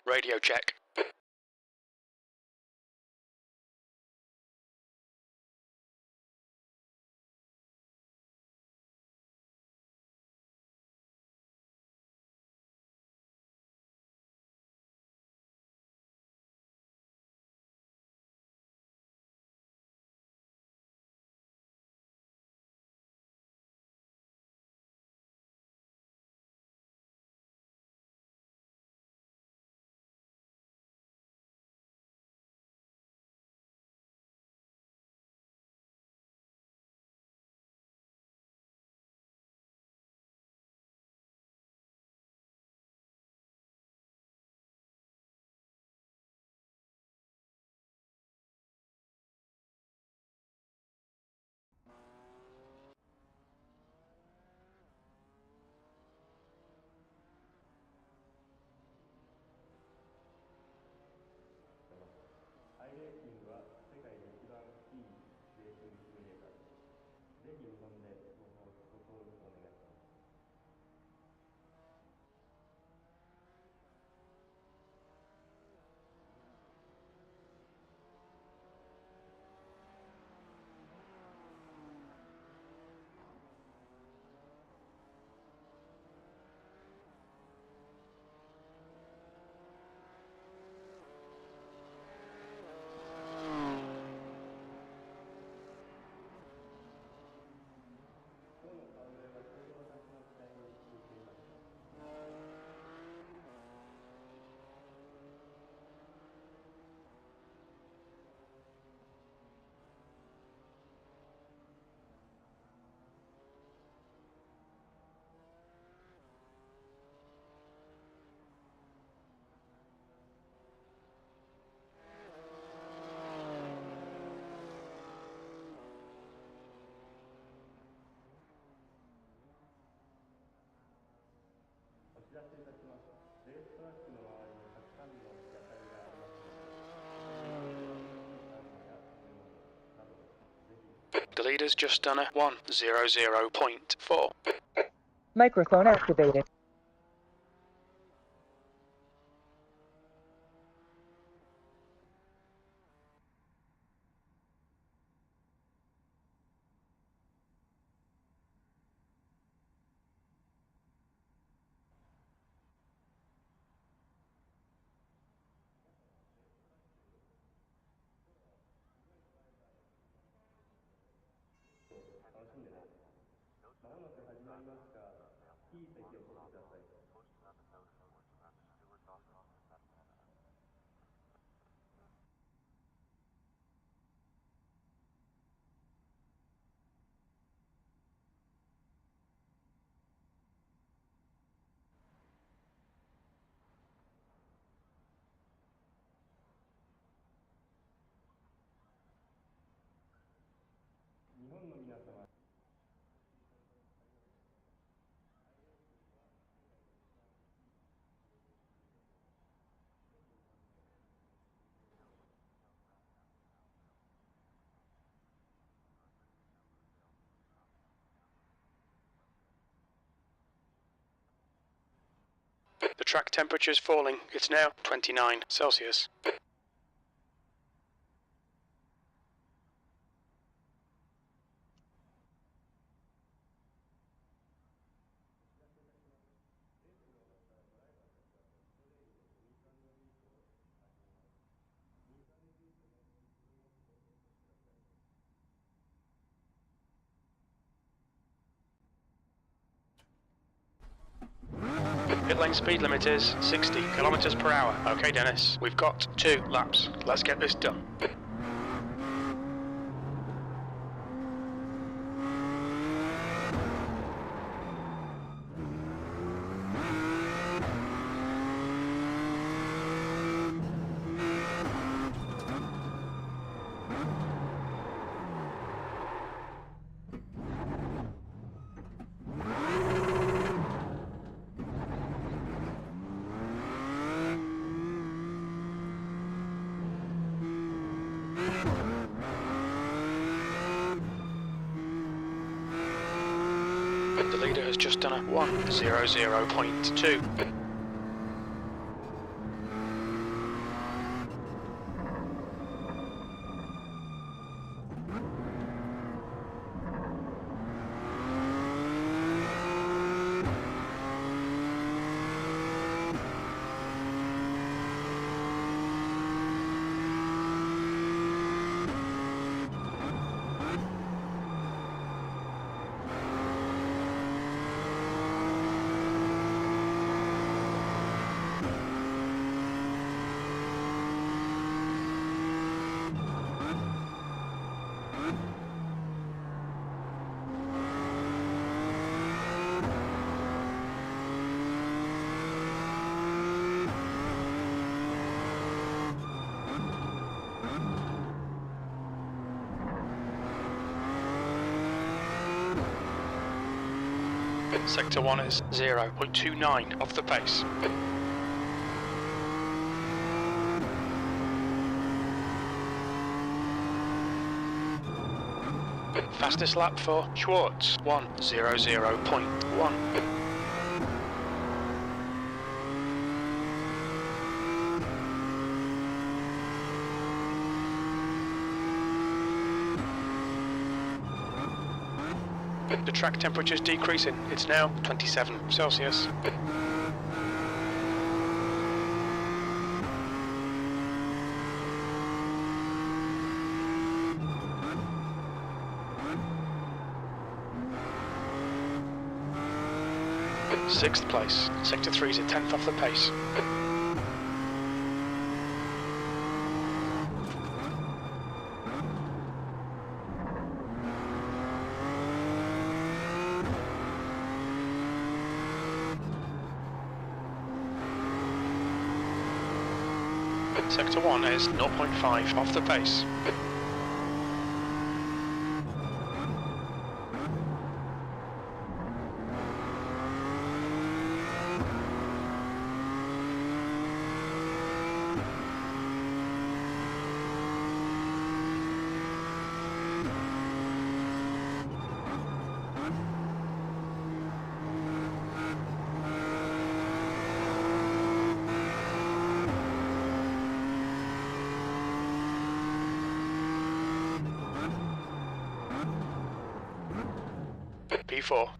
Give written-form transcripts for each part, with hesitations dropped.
Radio check. iRacing は世界で一番いいレーシングシミュレーターです。ぜひ日本でご登録お願いします。お知らせいたします。レーストラックの周りにたくさんの野菜がありますので、The leader's just done a 100.4. Microphone activated. The track temperature is falling. It's now 29 Celsius. Pit lane speed limit is 60 kilometers per hour. Okay, Dennis, we've got 2 laps. Let's get this done. The leader has just done a 100.2. Sector 1 is 0.29 off the pace. Fastest lap for Schwartz, 1:00.1. The track temperature is decreasing. It's now 27 Celsius. Sixth place. Sector 3 is a tenth off the pace. Sector 1 is 0.5 off the pace. P4.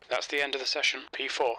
That's the end of the session, P4.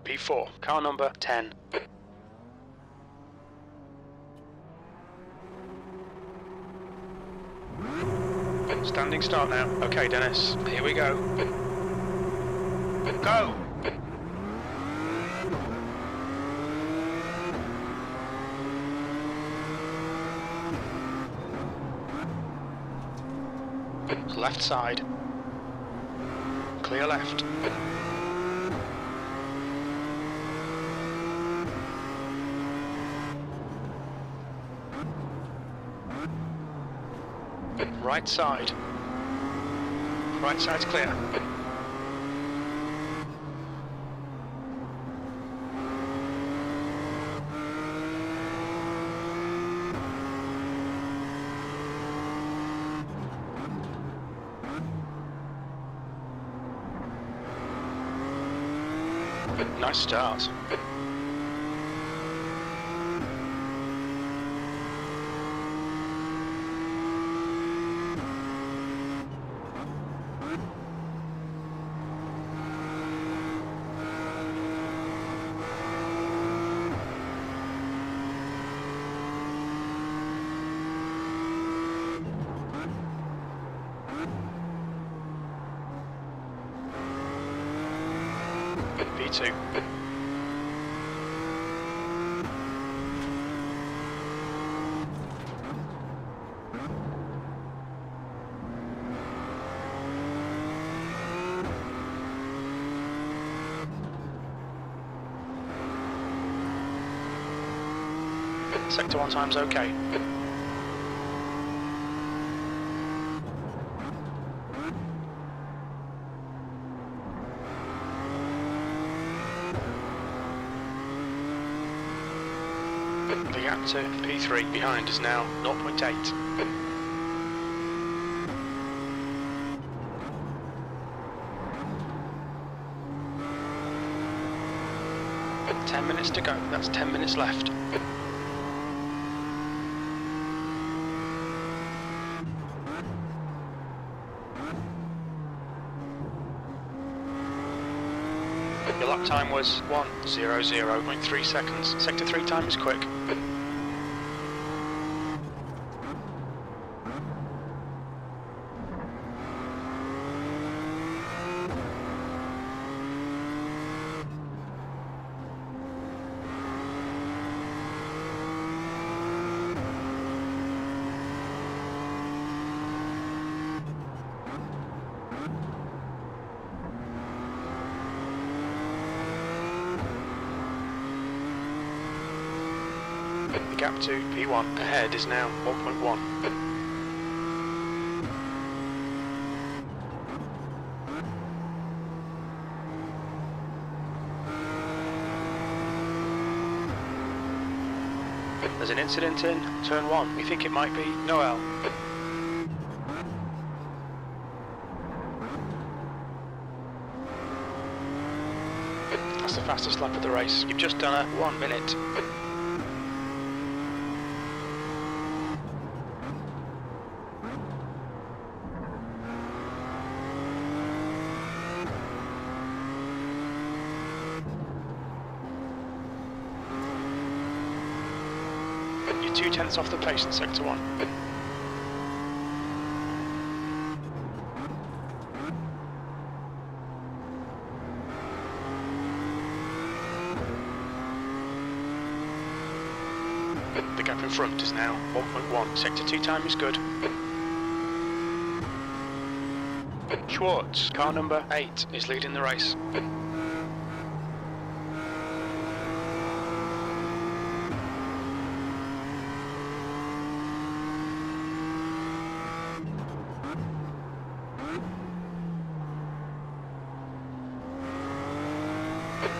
P4, car number 10. Standing start now. Okay, Dennis, here we go. Go! Left side. Clear left. Right side. Right side's clear. Nice start. P2. Sector 1 time's okay. The gap to P3 behind is now 0.8. Minutes to go, that's 10 minutes left. Your lap time was 1:00.3 seconds. Sector 3 time is quick. The gap to P1 ahead is now 1.1. There's an incident in turn 1. We think it might be Noel. That's the fastest lap of the race. You've just done a 1 minute. You're 2/10 off the pace in sector 1. The gap in front is now 1.1. Sector 2 time is good. Schwartz, car number 8, is leading the race.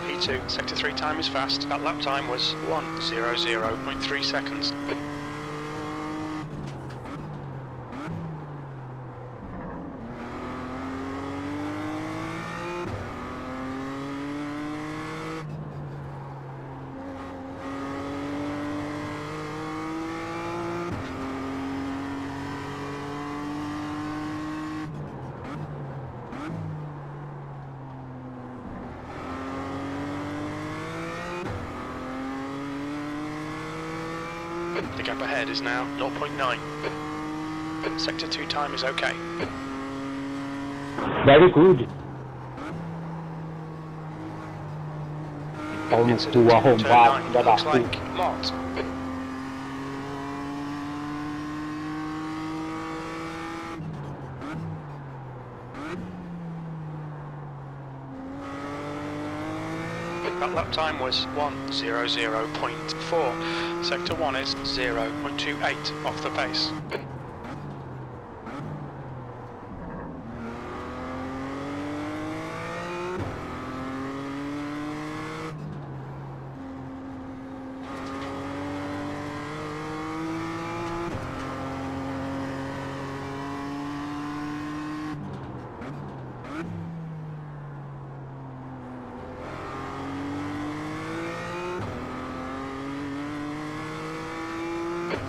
P2, sector 3 time is fast. That lap time was 1:00.3 seconds. The gap ahead is now 0.9. Sector 2 time is okay. Very good. Almost to a home Turn bar. 9 looks like Mott. That lap time was 1:00.4. Sector 1 is 0.28 off the pace.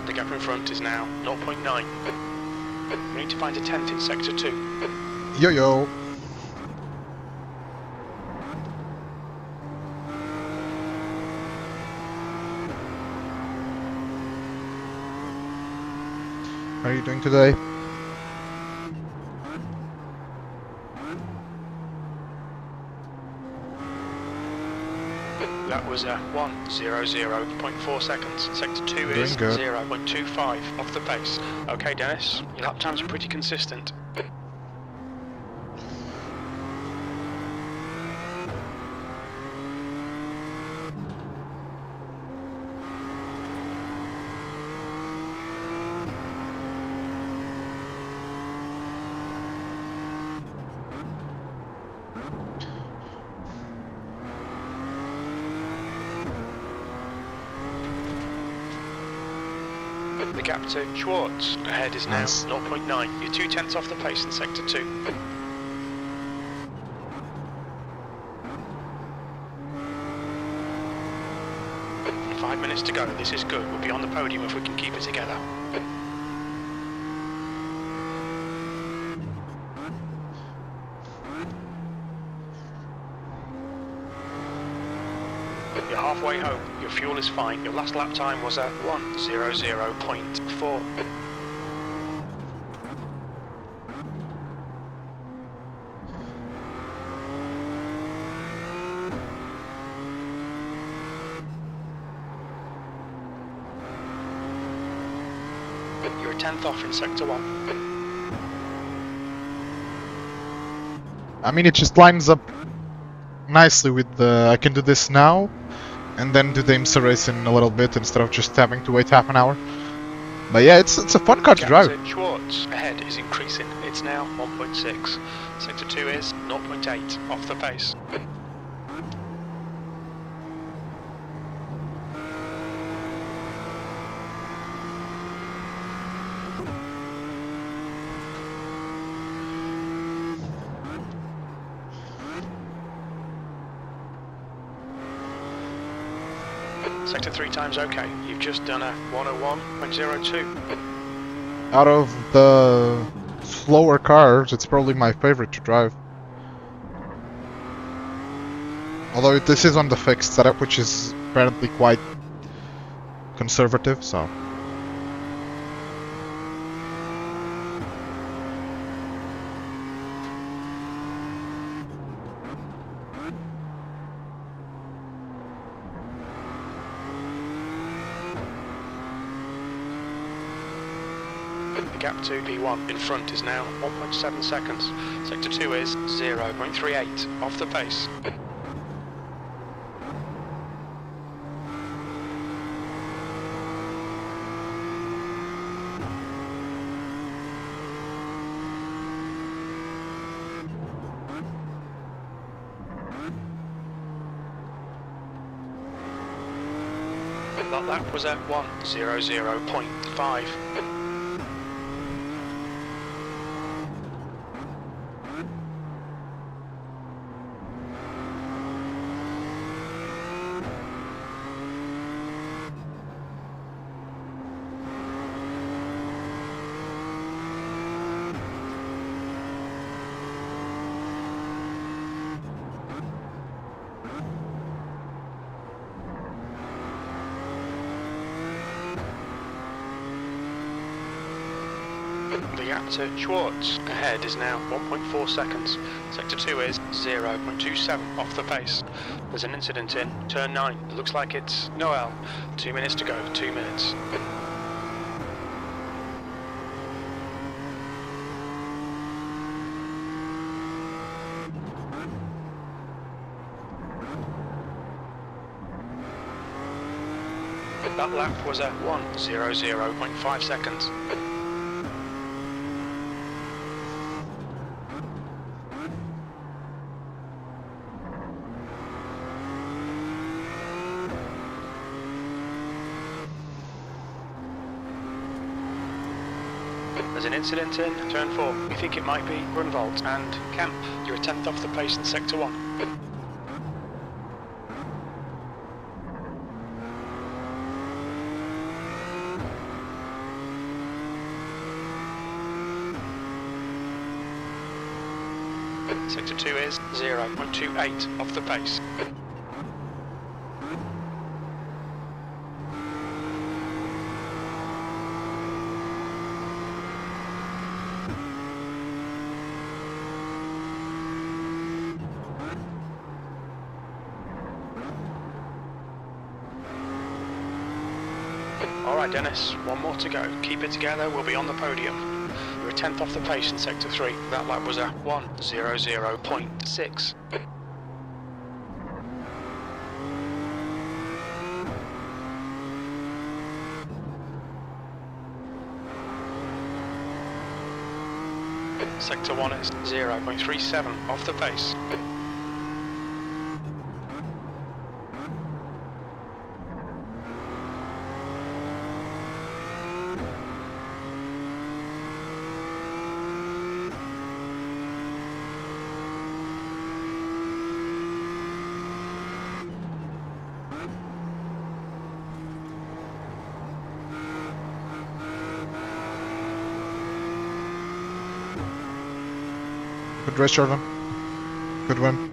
The gap in front is now 0.9. We need to find a 10th in Sector 2. Yo. How are you doing today? That was 1:00.4 seconds. Sector 2 Doing is good. 0.25 off the pace. Okay, Dennis, your lap times are pretty consistent. The gap to Schwartz ahead is now Nice. 0.9. You're 2/10 off the pace in Sector 2. And 5 minutes to go. This is good. We'll be on the podium if we can keep it together. You're halfway home. Your fuel is fine. Your last lap time was at 1:00.4. You're a 10th off in Sector 1. I mean, it just lines up nicely with the I can do this now and then do the IMSA race in a little bit instead of just having to wait half an hour. But yeah, it's a fun car to drive. Gap to Schwartz ahead is increasing. It's now 1.6. Sector 2 is 0.8 off the pace. Sector 3 time's okay. You've just done a 1:01.02. Out of the slower cars, it's probably my favorite to drive. Although this is on the fixed setup, which is apparently quite conservative, so... The gap to P1 in front is now 1.7 seconds. Sector 2 is 0.38 off the pace. That lap was at 1:00.5. The gap to Schwartz ahead is now 1.4 seconds. Sector 2 is 0.27 off the pace. There's an incident in turn 9. It looks like it's Noel. 2 minutes to go, 2 minutes. That lap was a 1:00.5 seconds. There's an incident in turn 4. We think it might be Grunwald and Camp. You're a 10th off the pace in sector 1. Sector 2 is 0.28 off the pace. Alright Dennis, one more to go. Keep it together, we'll be on the podium. You're a 10th off the pace in sector 3. That lap was a 1:00.6. Sector 1 is 0.37 off the pace. Good race, Jordan. Good win.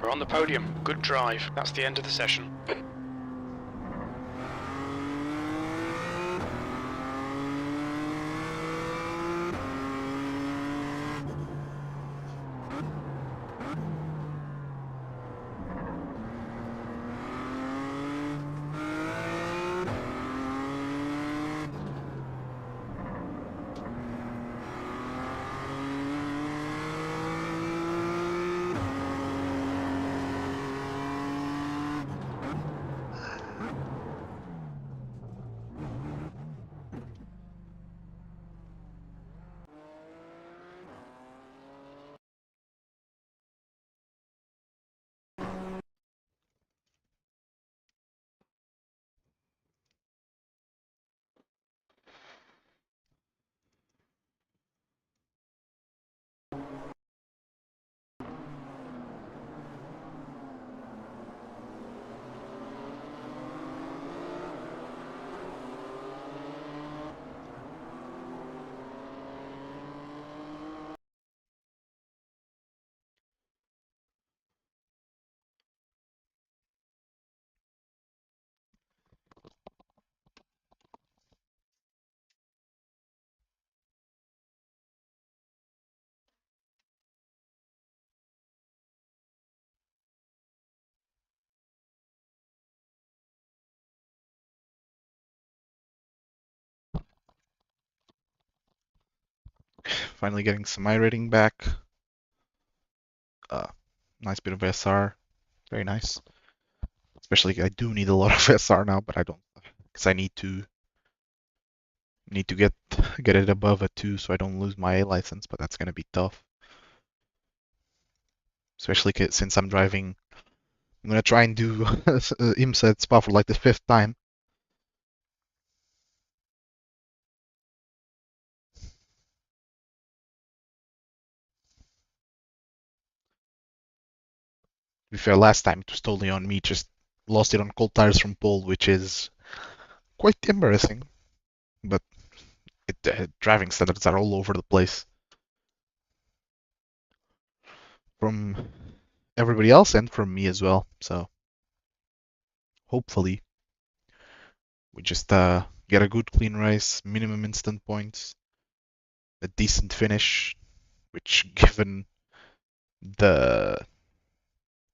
We're on the podium. Good drive. That's the end of the session. Finally getting some iRating back. Nice bit of SR. Very nice. Especially I do need a lot of SR now, but I don't, because I need to get it above a 2 so I don't lose my A license, but that's gonna be tough. Especially since I'm driving. I'm gonna try and do IMSA at Spa for like the 5th time. To be fair, last time it was totally on me, just lost it on cold tires from pole, which is quite embarrassing. But driving standards are all over the place from everybody else and from me as well. So hopefully we just get a good clean race, minimum instant points, a decent finish, which given the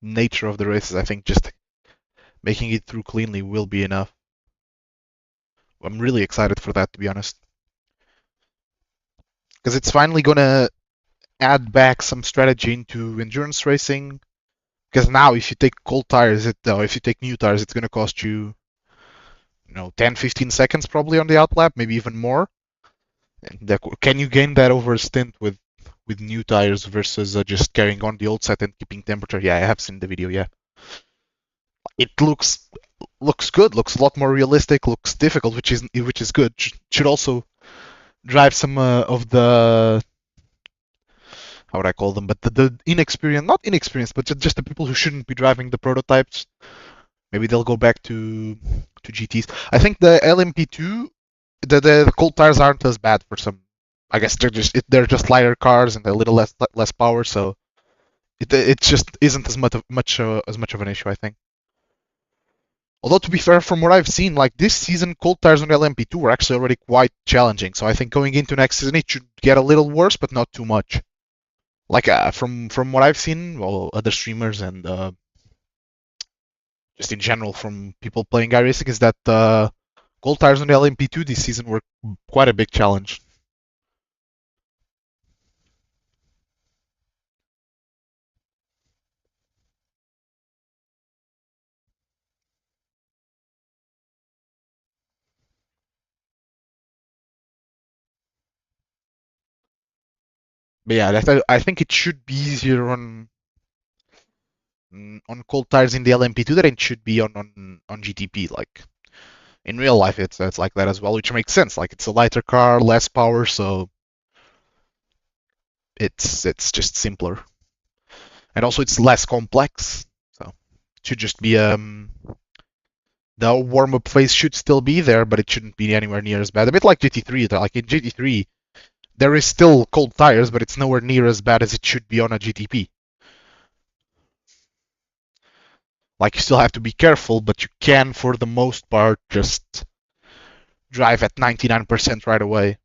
nature of the races, I think just making it through cleanly will be enough. I'm really excited for that, to be honest, because it's finally gonna add back some strategy into endurance racing. Because now, if you take cold tires, if you take new tires, it's gonna cost you, 10, 15 seconds probably on the outlap, maybe even more. And can you gain that over a stint with new tires versus just carrying on the old set and keeping temperature? Yeah, I have seen the video. Yeah, it looks good. Looks a lot more realistic. Looks difficult, which is good. Should also drive some of the, how would I call them? But the inexperienced, not inexperienced, but just the people who shouldn't be driving the prototypes. Maybe they'll go back to GTs. I think the LMP2, the cold tires aren't as bad for some. I guess they're just lighter cars and a little less power, so it just isn't as much of an issue, I think. Although to be fair, from what I've seen, like this season, cold tires on LMP2 were actually already quite challenging. So I think going into next season, it should get a little worse, but not too much. Like from what I've seen, well, other streamers and just in general from people playing iRacing, is that cold tires on the LMP2 this season were quite a big challenge. But yeah, I think it should be easier on cold tires in the LMP2 than it should be on GTP. Like in real life, it's like that as well, which makes sense. Like it's a lighter car, less power, so it's just simpler, and also it's less complex. So it should just be the warm-up phase should still be there, but it shouldn't be anywhere near as bad. A bit like GT3. Like in GT3, there is still cold tires, but it's nowhere near as bad as it should be on a GTP. Like you still have to be careful, but you can, for the most part, just drive at 99% right away.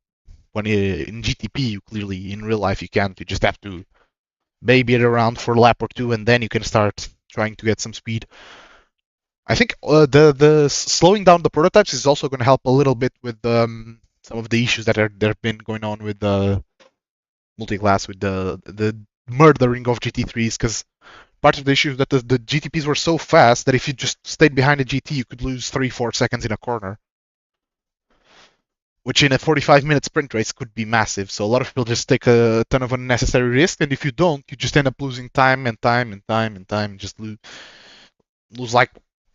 When in GTP, you clearly, in real life, you can't. You just have to baby it around for a lap or two, and then you can start trying to get some speed. I think the slowing down the prototypes is also going to help a little bit with some of the issues that have been going on with the multi-class, with the murdering of GT3s, because part of the issue is that the GTPs were so fast that if you just stayed behind a GT, you could lose 3-4 seconds in a corner, which in a 45-minute sprint race could be massive. So a lot of people just take a ton of unnecessary risk, and if you don't, you just end up losing time and time and time and time, and just lose like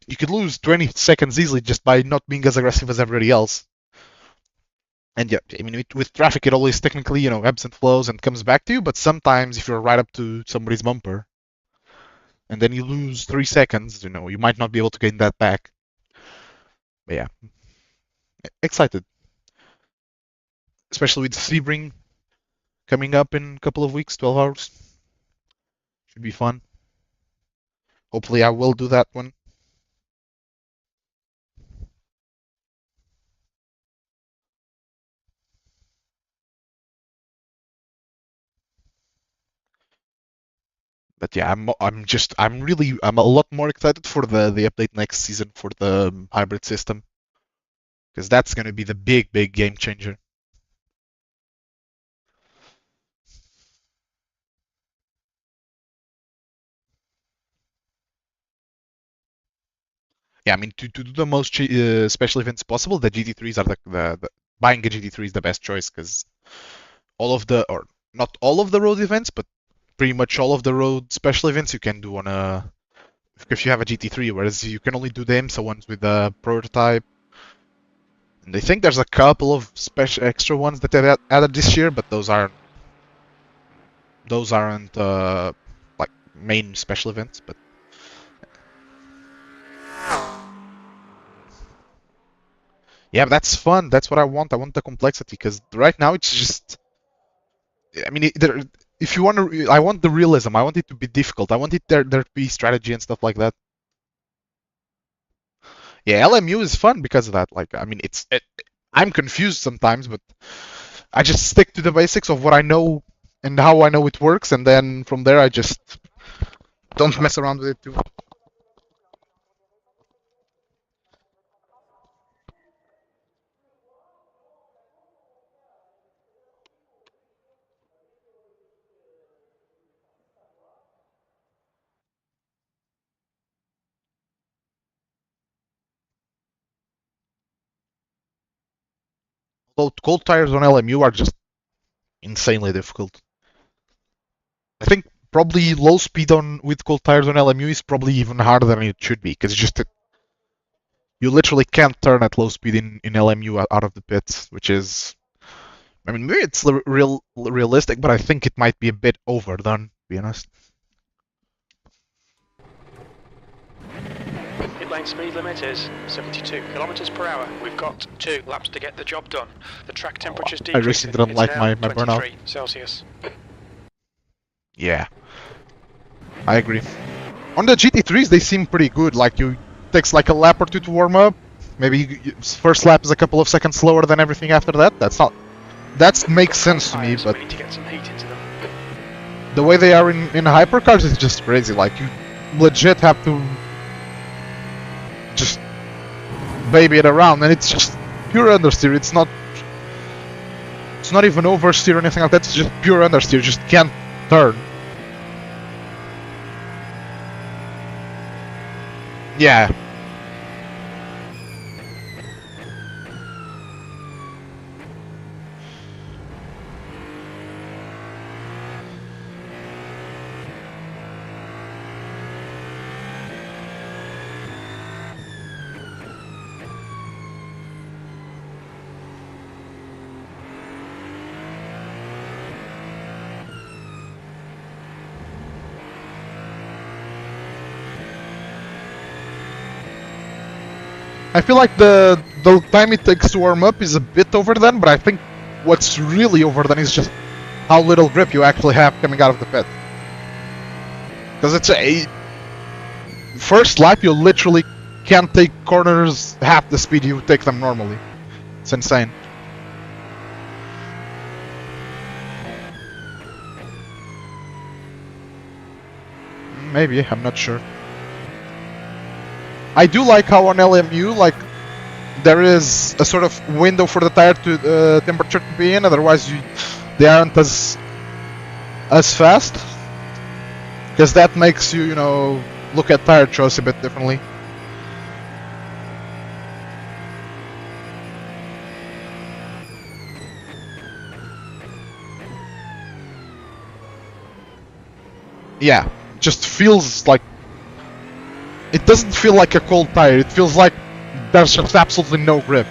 you could lose 20 seconds easily just by not being as aggressive as everybody else. And yeah, I mean, with traffic, it always technically, ebbs and flows and comes back to you. But sometimes, if you're right up to somebody's bumper, and then you lose 3 seconds, you might not be able to gain that back. But yeah, excited, especially with Sebring coming up in a couple of weeks, 12 hours. Should be fun. Hopefully, I will do that one. But yeah, I'm a lot more excited for the update next season for the hybrid system, because that's going to be the big game changer. Yeah, I mean, to do the most special events possible, the GT3s are the buying a GT3 is the best choice, because all of the, or not all of the road events, but pretty much all of the road special events you can do on a, if you have a GT3, whereas you can only do the IMSA ones with the prototype. And I think there's a couple of special extra ones that they've added this year, but those aren't like main special events. But yeah, that's fun. That's what I want. I want the complexity, because right now it's just, I mean, if you want to, I want the realism. I want it to be difficult. I want there to be strategy and stuff like that. Yeah, LMU is fun because of that. Like, I mean, I'm confused sometimes, but I just stick to the basics of what I know and how I know it works, and then from there I just don't mess around with it too. Although cold tires on LMU are just insanely difficult. I think probably low speed on with cold tires on LMU is probably even harder than it should be because just you literally can't turn at low speed in LMU out of the pits, which is, I mean, maybe it's realistic, but I think it might be a bit overdone, to be honest. Pit lane speed limit is 72 kilometers per hour. We've got 2 laps to get the job done. The track temperature's I decreasing. really didn't It's like now my 23 burnout. Celsius. Yeah, I agree. On the GT3s, they seem pretty good. Like, you takes like a lap or two to warm up. Maybe first lap is a couple of seconds slower than everything after that. That makes sense to me, but we need to get some heat into them. the way they are in hypercars is just crazy. Like, you legit have to just baby it around, and it's just pure understeer. It's not even oversteer or anything like that. It's just pure understeer. You just can't turn. Yeah. I feel like the time it takes to warm up is a bit overdone, but I think what's really overdone is just how little grip you actually have coming out of the pit. Because it's a first lap, you literally can't take corners half the speed you take them normally. It's insane. Maybe, I'm not sure. I do like how on LMU, like, there is a sort of window for the tire to temperature to be in, otherwise they aren't as fast. Because that makes you, you know, look at tire choice a bit differently. Yeah, just feels like... It doesn't feel like a cold tire, it feels like there's just absolutely no grip.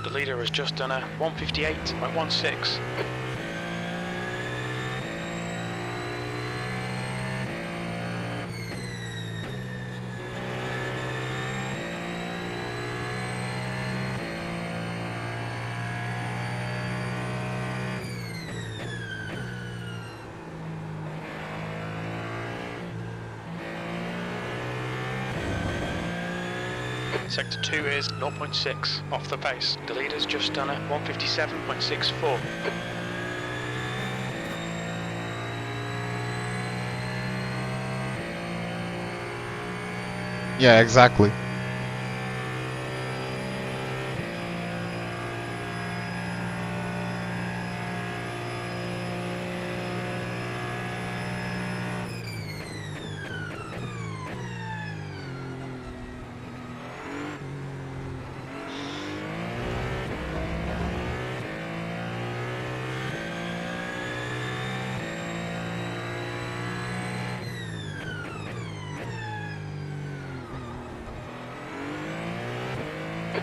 The leader has just done a 158.16. Sector 2 is 0.6 off the pace. The leader's just done a 157.64. Yeah, exactly.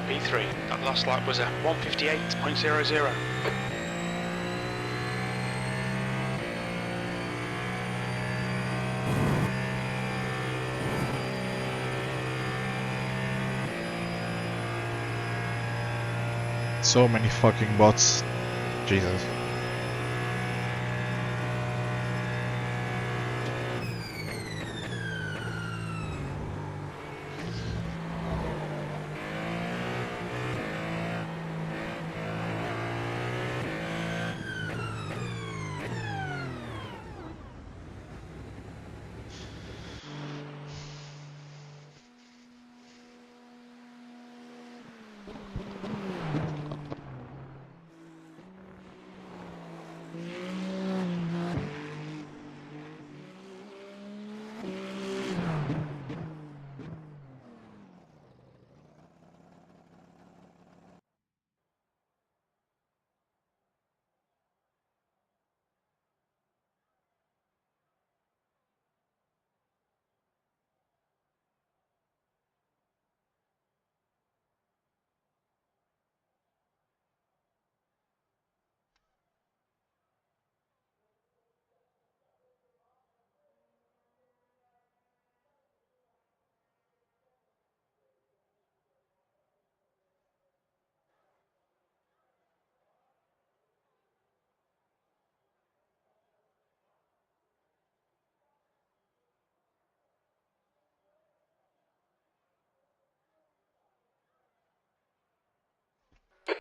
P3, that last lap was a 1:58.00. So many fucking bots. Jesus.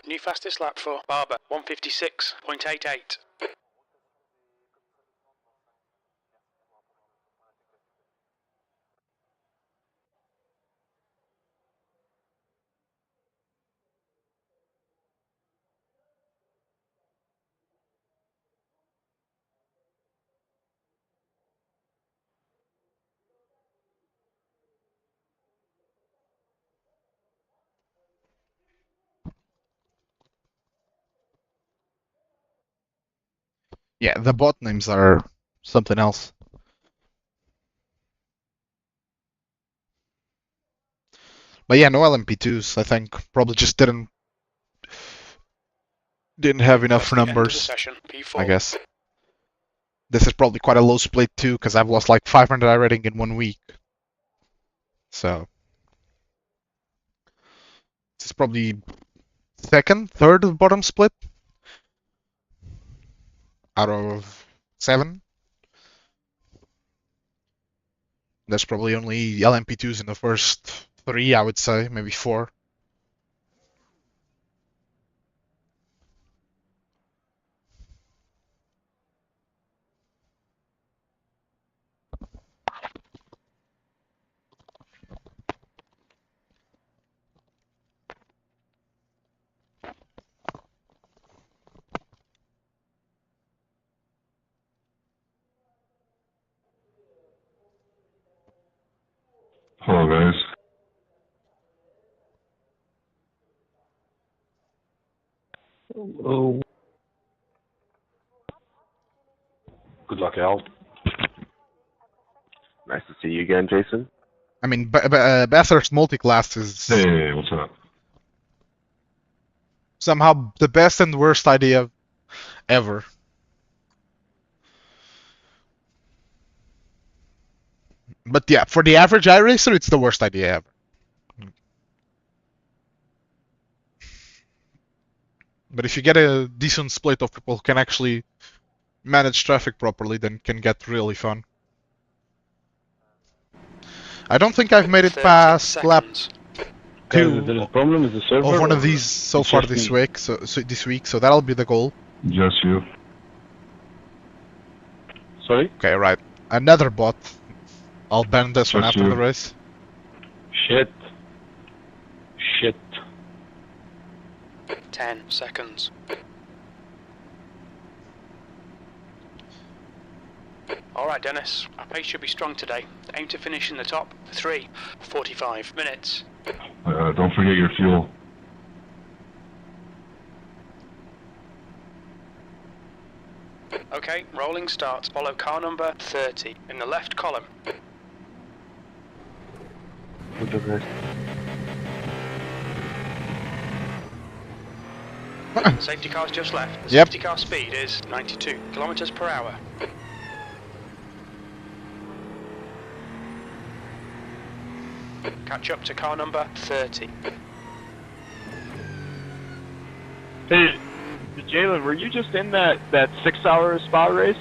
New fastest lap for Barber, 1:56.88. Yeah, the bot names are something else. But yeah, no LMP2s, I think. Probably just didn't have enough That's the end of the numbers, session, P4. I guess. This is probably quite a low split too, because I've lost like 500 iRating in 1 week. So this is probably second, third bottom split out of 7. There's probably only LMP2s in the first 3, I would say, maybe 4. Hello, guys. Oh. Good luck, Al. Nice to see you again, Jason. I mean, Bathurst multiclass is Hey, what's up? somehow the best and worst idea ever. But yeah, for the average iRacer, it's the worst idea ever. But if you get a decent split of people who can actually manage traffic properly, then it can get really fun. I don't think I've made it 30 past lap seconds. Guys, 2 there is a problem with the server? of one of or these so it's far just this me? week. So that'll be the goal. Just you. Sorry? Okay, right. Another bot. I'll ban this one Just after you. the race. Shit. Shit. 10 seconds. Alright Dennis, our pace should be strong today. Aim to finish in the top 3:45 minutes. Don't forget your fuel. Okay, rolling start. Follow car number 30 in the left column. Good job, guys. Safety car's just left. The Yep. safety car speed is 92 kilometers per hour. Catch up to car number 30. Hey, Jalen, were you just in that 6-hour spa race?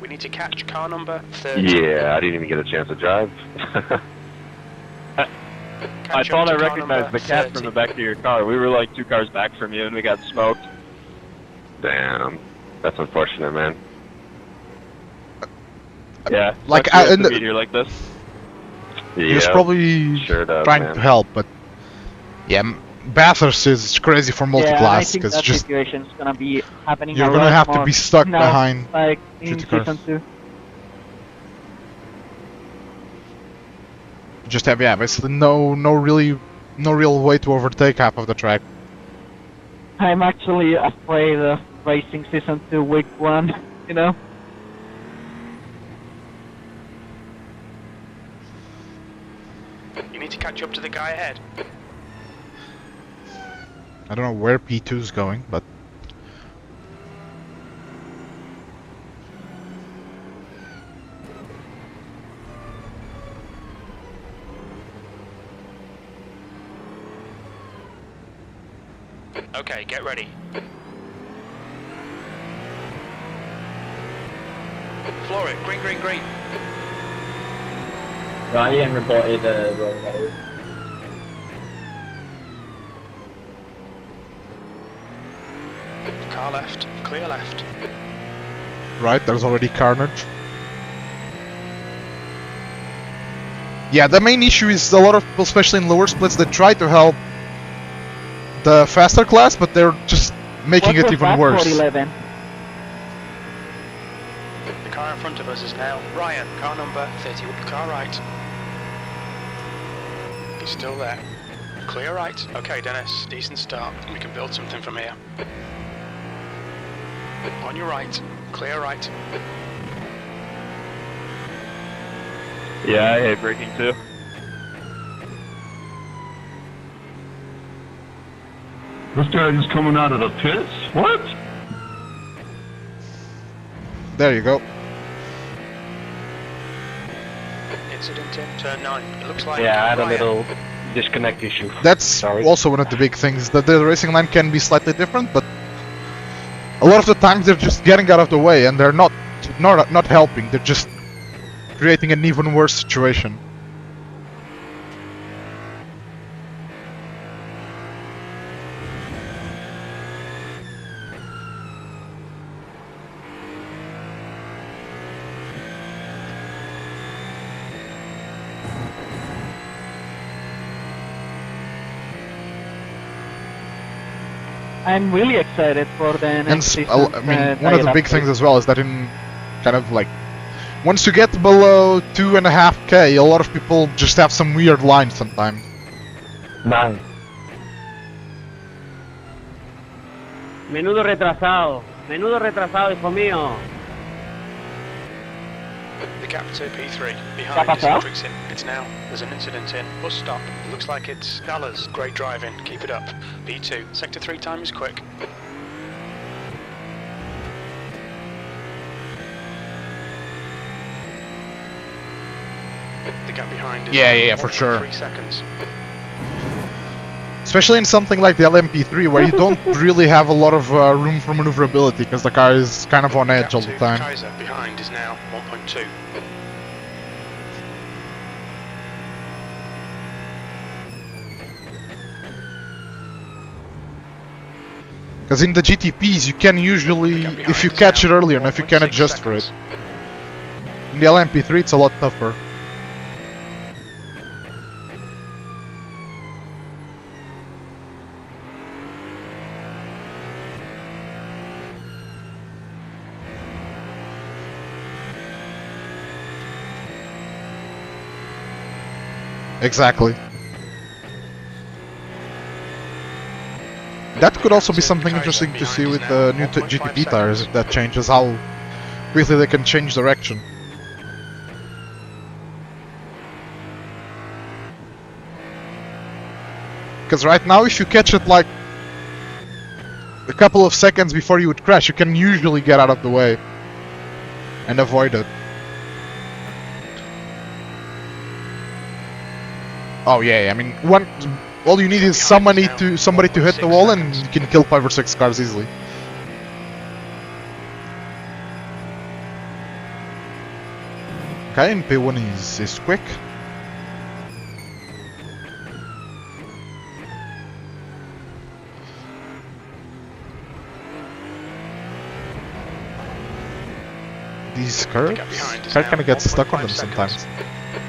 We need to catch car number 30. Yeah, I didn't even get a chance to drive. I Catch thought up I to car recognized number the cat 30. from the back of your car. We were like 2 cars back from you and we got smoked. Damn, that's unfortunate, man. Yeah, Like, sucks you have and to meet here like this. he was Yeah, probably sure does, trying man. to help, but yeah, Bathurst is crazy for Yeah, I multi-class think because that just situation's gonna be happening you're a gonna lot have to more be stuck now, behind like in shitty cars. season 2. just have basically no real way to overtake half of the track. I'm actually afraid of racing season 2 week 1, you know? You need to catch up to the guy ahead. I don't know where P2 is going, but Okay, get ready. Floor it, green, green, green. Ryan reported wrong road. Car left, clear left. right, there's already carnage. Yeah, the main issue is a lot of people, especially in lower splits, they try to help the faster class, but they're just making What it was even that worse. for 11? The car in front of us is now Ryan, car number 31. Car right. He's still there. Clear right. Okay, Dennis, decent start. We can build something from here. On your right. Clear right. Yeah, I hate braking too. This guy just coming out of the pits? What? There you go. Incident in turn 9. It looks like Yeah, I had a Ryan. little disconnect issue. That's Sorry. also one of the big things, that the racing line can be slightly different, but a lot of the times they're just getting out of the way and they're not helping, they're just creating an even worse situation. I'm really excited for the And next season. I mean, one of the big things as well is that in kind of like, once you get below 2.5k, a lot of people just have some weird lines sometimes. Nine. Menudo retrasado, hijo mío. The gap to P3 ¿Qué behind ha is pasado? Hendrickson. It's now. There's an incident in. Bus stop. It looks like it's Dallas. Great driving. Keep it up. P2. Sector 3 time is quick. The gap behind is Yeah, for sure. 3 seconds. Especially in something like the LMP3, where you don't really have a lot of room for maneuverability, because the car is kind of on edge Gap all to the time. Kaiser behind is now 1.2. Because in the GTPs, you can usually, if you catch it early enough, you can adjust for it. In the LMP3, it's a lot tougher. Exactly. That could also be something interesting to see with the new GTP tires, if that changes how quickly they can change direction. Because right now, if you catch it like a couple of seconds before you would crash, you can usually get out of the way and avoid it. Oh yeah, I mean, all you need is somebody to hit the wall, and you can kill 5 or 6 cars easily. Okay, and P1 is quick. These curves, car kind of gets stuck on them sometimes.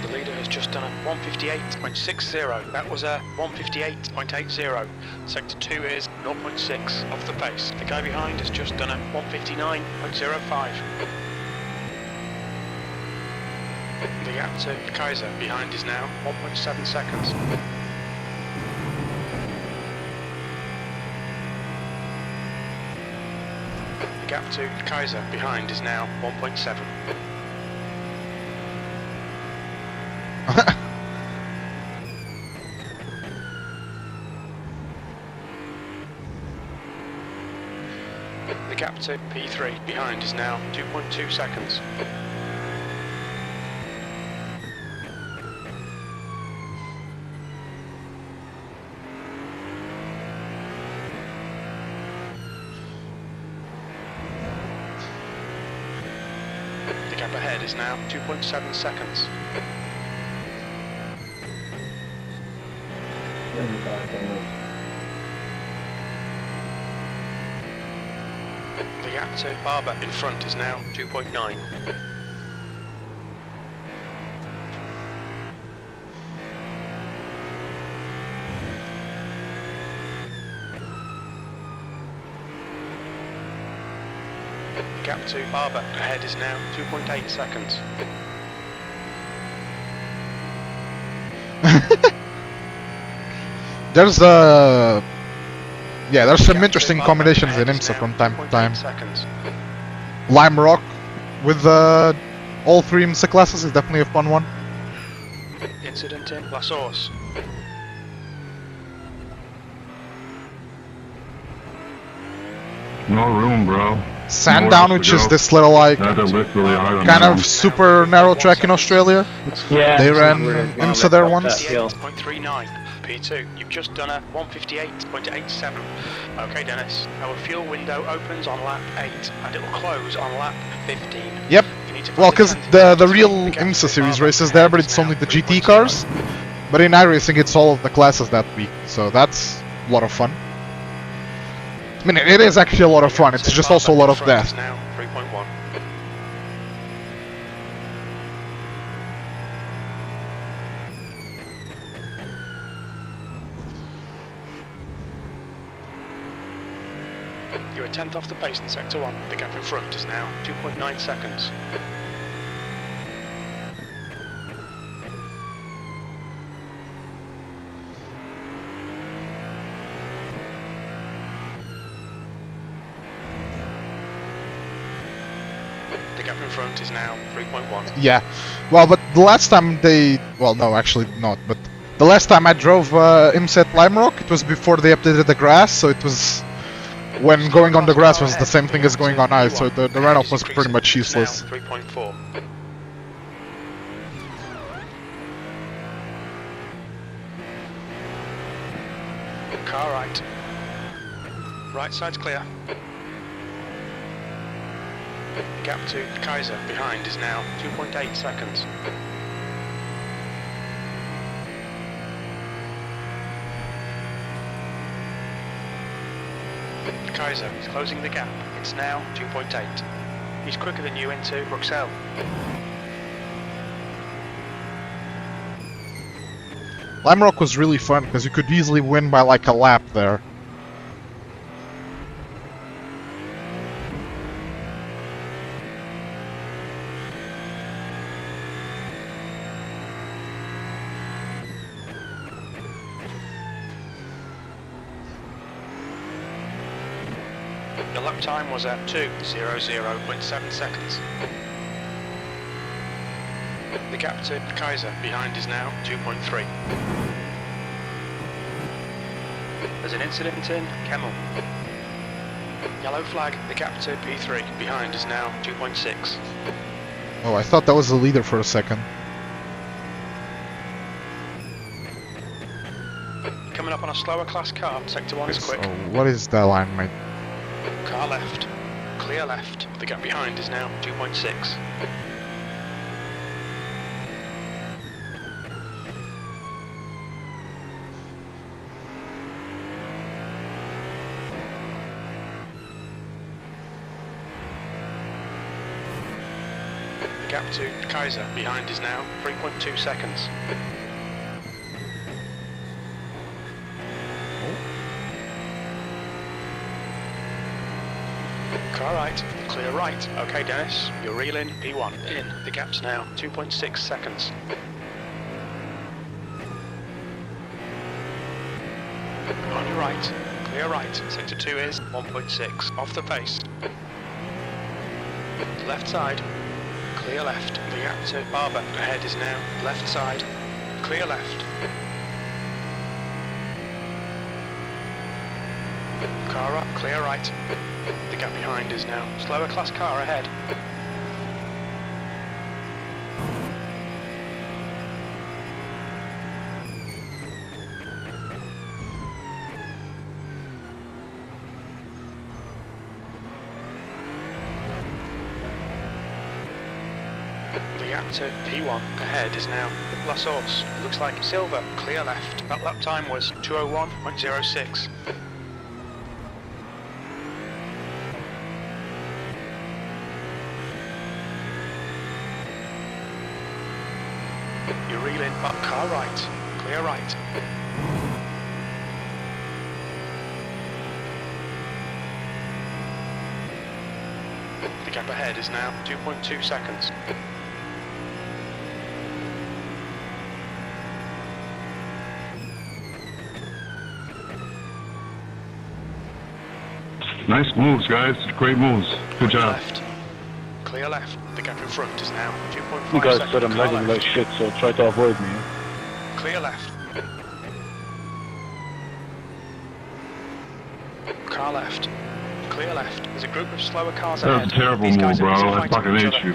The leader has just done a 158.60. That was a 158.80. Sector 2 is 0.6 off the pace. The guy behind has just done a 159.05. The gap to Kaiser behind is now 1.7 seconds. The gap to Kaiser behind is now 1.7. The gap to P3 behind is now 2.2 seconds. The gap ahead is now 2.7 seconds. The gap to Barber in front is now 2.9. The gap to Barber ahead is now 2.8 seconds. There's there's some interesting combinations in IMSA from time to time. Lime Rock with all 3 IMSA classes is definitely a fun one. Incident in La Source. No room, bro. Sandown, which is this little like Had to lift really hard on kind that. of super narrow track in Australia. Yeah. They ran IMSA there once. 58.39. P2, you've just done a 158.87. Okay, Dennis, our fuel window opens on lap 8 and it will close on lap 15. Yep. You need to Well, find because a the real the gap IMSA to series Barber races there, but ahead it's is only now the GT 3.0. cars. But in iRacing, it's all of the classes that week, so that's a lot of fun. I mean, it is actually a lot of fun. It's just also a lot of death. Is now 3.1. You're a tenth off the pace in sector 1. The gap in front is now 2.9 seconds. The gap in front is now 3.1. Yeah. Well, but the last time they... Well, no, actually not. But the last time I drove IMSA at Lime Rock, it was before they updated the grass, so it was... When going on the grass was the same thing as going on ice, so the runoff was pretty much useless. 3.4. Car right. Right side's clear. The gap to Kaiser behind is now 2.8 seconds. Kaiser is closing the gap. It's now 2.8. He's quicker than you into Bruxelles. Lime Rock was really fun, because you could easily win by like a lap there. The lap time was at 2:00.7 seconds. The gap to Kaiser behind is now 2.3. There's an incident in Kemmel. Yellow flag, the gap to P3 behind is now 2.6. Oh, I thought that was the leader for a second. Coming up on a slower class car, sector 1 is quick. So what is that line, mate? Car left, clear left, the gap behind is now 2.6. The gap to Kaiser behind is now 3.2 seconds. Car right, clear right. Okay, Dennis, you're reeling P1 in. The gap's now 2.6 seconds. On your right, clear right. Sector 2 is 1.6 off the pace. Left side, clear left. The gap to Barber ahead is now left side, clear left. Car up, clear right. The gap behind is now slower class car ahead. The gap to P1 ahead is now La Source. Looks like silver, clear left. That lap time was 2:01.06. You're reeling up car right, clear right. The gap ahead is now 2.2 seconds. Nice moves, guys. Great moves. Good job. Left, clear left. The gap in front is now 2.5 You guys seconds. said I'm Car lagging left. like shit, so try to avoid me. Clear left. Car left. Clear left. There's a group of slower cars That was ahead. a terrible These move, guys are bro. busy I fighting fucking each hate other. you.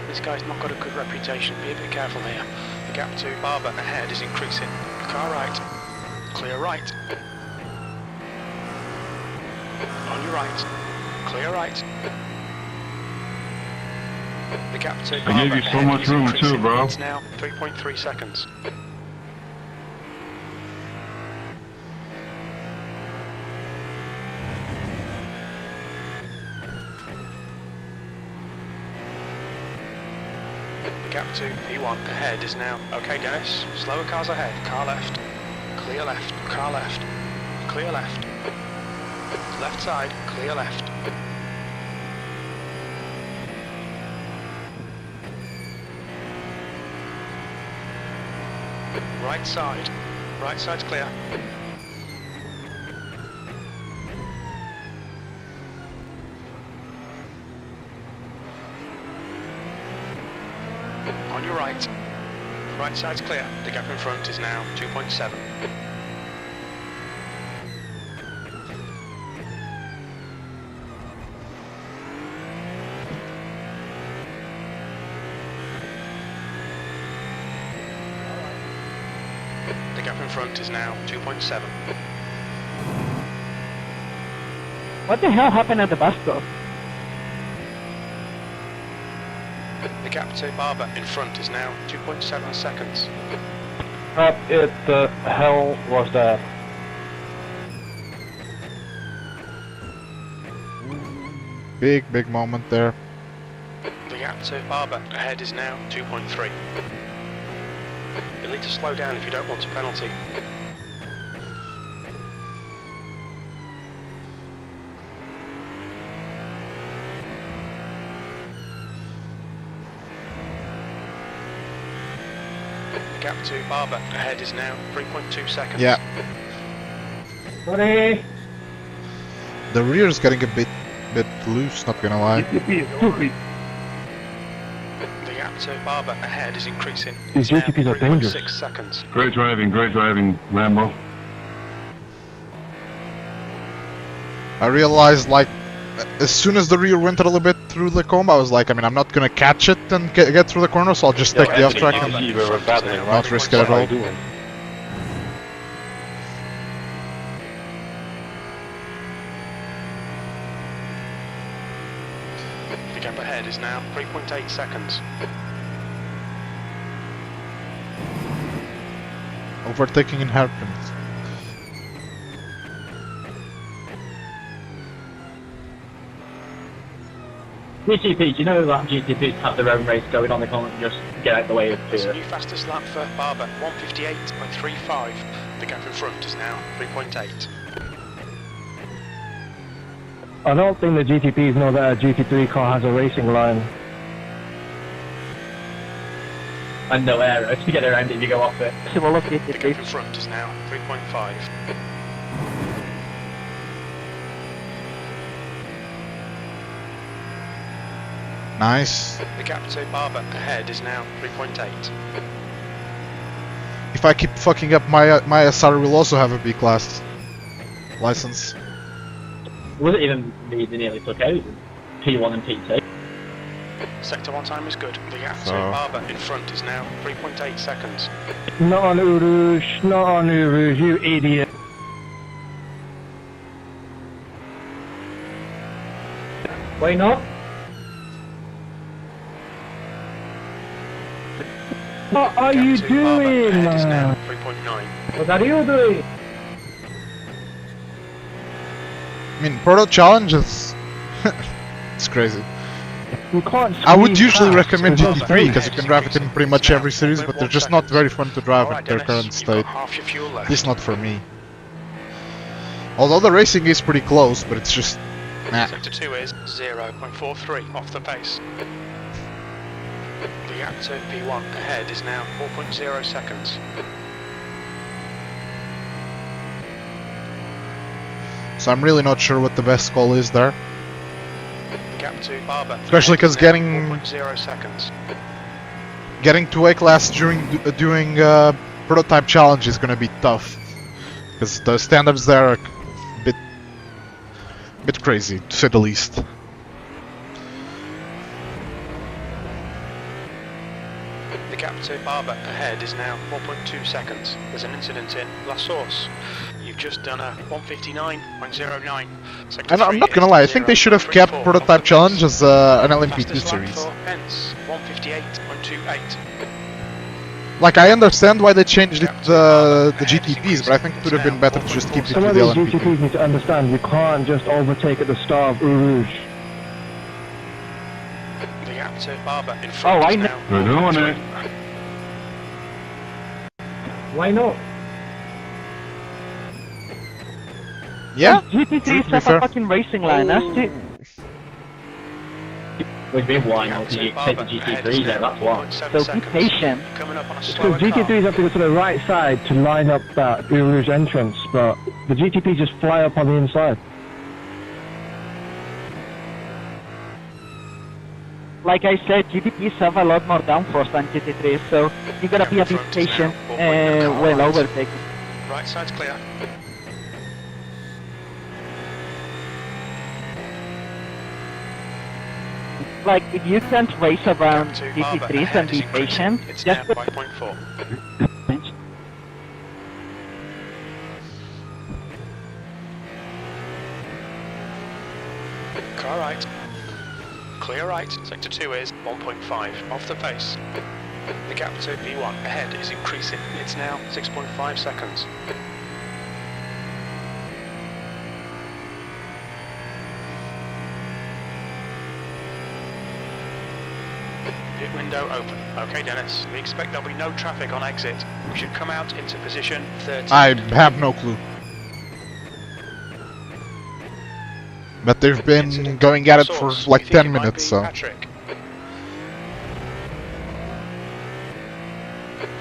This guy's not got a good reputation. Be a bit careful here. The gap to Barber ahead is increasing. Car right. Clear right. On your right. Clear right. The gap to Barber gave you so ahead much is room too, increasing. bro. It's now 3.3 seconds. The gap to P1 ahead is now okay, Dennis. Slower cars ahead. Car left. Clear left. Car left. Clear left. Left side. Clear left. Right side. Right side's clear. On your right. Right side's clear. The gap in front is now 2.7. The gap in front is now 2.7. What the hell happened at the bus stop? The gap to Barber in front is now 2.7 seconds. What the hell was that? Big moment there. The gap to Barber ahead is now 2.3. You'll need to slow down if you don't want a penalty. The gap to Barber ahead is now 3.2 seconds. Yeah. Sorry. The rear is getting a bit loose, not gonna lie. Stupid. The gap to Barber ahead is increasing. These It's now UTPs are dangerous. 3.6 seconds. Great driving, Rambo. I realized, like, as soon as the rear went a little bit through the comb, I was like, I mean, I'm not gonna catch it and get through the corner, so I'll just take the off track and not risk it at all. The gap ahead is now 3.8 seconds. Overtaking in hairpins. GTP, do you know that GTPs have their own race going on? They can't just get out of the way of It's a the... new fastest lap for Barber, 158.35. The gap in front is now 3.8. I don't think the GTPs know that a GT3 car has a racing line. And no aero to get around it if you go off it. So we'll look at The gap in front is now 3.5. Nice. The gap to Barber ahead is now 3.8. If I keep fucking up, my SR will also have a B class license. Wasn't even me that nearly took out P1 and P2. Sector 1 time is good. The gap to So- Barber in front is now 3.8 seconds. Not on Eau Rouge, not on Eau Rouge, you idiot. Why not? What are Gap you to Barber doing, ahead is now man? 3.9. What are you doing? I mean, Proto Challenge is... it's crazy. You can't I would squeeze usually past. recommend There's no GT3 space. because you can drive it in pretty much every series, but they're just not very fun to drive Alright, at their Dennis, current you've state. got half your fuel At left. least not for me. Although the racing is pretty close, but it's just... nah. Sector 2 is 0.43 off the pace. The gap to P1 ahead is now 4.0 seconds. So I'm really not sure what the best call is there. The gap to Barber Especially ahead is 'cause now getting- 4.0 seconds. Getting to A class doing prototype challenge is gonna be tough. Because the standards there are a bit crazy, to say the least. The gap to Barber ahead is now 4.2 seconds. There's an incident in La Source. You've just done a 159.09. Sector And I'm 3 not gonna is lie, I think they should have kept 0.34 off prototype the challenge pace. as an LMP2 Fastest lap series. for Pence, 158.28. Like, I understand why they changed it, Gap to Barber the ahead is GTPs, but I think it would have been better to just keep it Some with of the these LMP2. GTPs need to understand you can't just overtake at the start of Eau Rouge. The gap to Barber in front Oh, I is know. now They're doing 4.3. it. Why not? Yeah? GT3 to be have fair. a fucking racing line, that's it. We've been why The not? gap Did to you take Barber the ahead GT3 is there, now that's why. 4.7 So be seconds. patient. Coming up on a Because slower car. GT3s have to go to the right side to line up that Eau Rouge entrance, but the GTPs just fly up on the inside. Like I said, GTPs have a lot more downforce than GT3s, so you gotta be a bit patient when overtaking. Right side's clear. Like, if you can't race around Gap to Barber GT3s ahead and is be increasing. patient, It's just now 5.4. Car right. Clear right. Sector 2 is 1.5 off the pace. The gap to B1 ahead is increasing. It's now 6.5 seconds. Pit window open. Okay, Dennis. We expect there'll be no traffic on exit. We should come out into position 30. I have no clue. But they've been Incident going at it for source. like We think 10 it might minutes, be so... Patrick.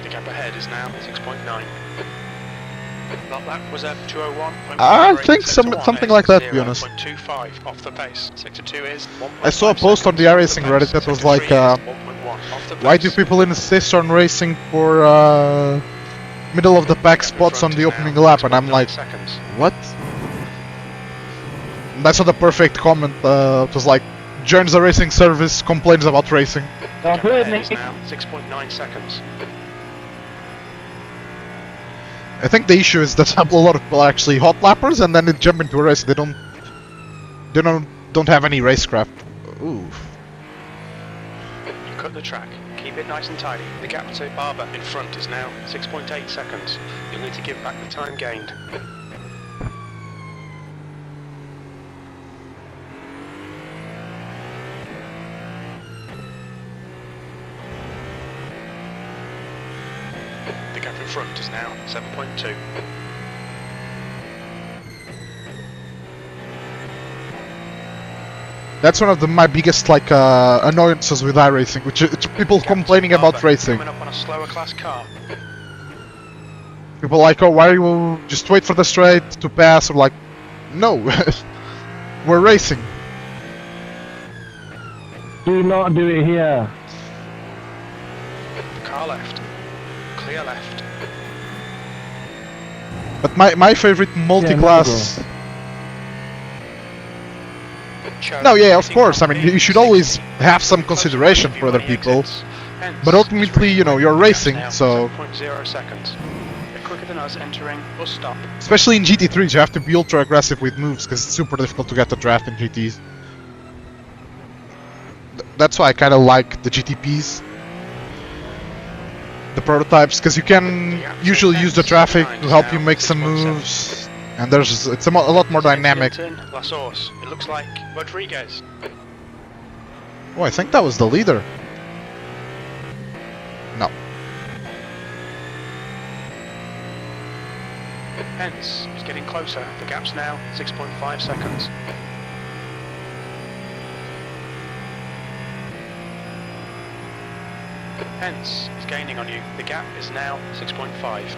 The gap ahead is now 6.9. That lap was at 201. I think something like that, to be honest. 0.25 off the pace. Sector 2 is 1.5 I saw a post on the iRacing Reddit that was like, why do people insist on racing for middle of the pack spots on the opening lap? And I'm like, what? That's not the perfect comment. It was like, joins the racing service, complains about racing. Don't do it, Ahead is Nick. now 6.9 seconds. I think the issue is that a lot of people are actually hot lappers and then they jump into a race. They don't have any racecraft. Ooh. You cut the track. Keep it nice and tidy. The gap to Barber in front is now 6.8 seconds. You'll need to give back the time gained. The gap in front is now 7.2. That's one of my biggest annoyances with iRacing, which is people Gap to complaining about Barber, racing. Coming up on a slower class car. People are like, oh, why are you just wait for the straight to pass? Or like, no, we're racing. Do not do it here. Car left. Clear left. But my favorite multi-class. No, yeah, of course. I mean, you should always have some consideration for other people. But ultimately, you know, you're racing, so. 7.0 seconds. They're quicker than us entering bus stop. Especially in GT3s, you have to be ultra aggressive with moves because it's super difficult to get the draft in GTs. That's why I kind of like the GTPs, the prototypes, because you can usually use the traffic to help you make some moves, and it's a lot more dynamic. Last horse. It looks like Rodriguez. Oh, I think that was the leader. No. Pence is getting closer. The gap's now 6.5 seconds. Pence is gaining on you. The gap is now 6.5.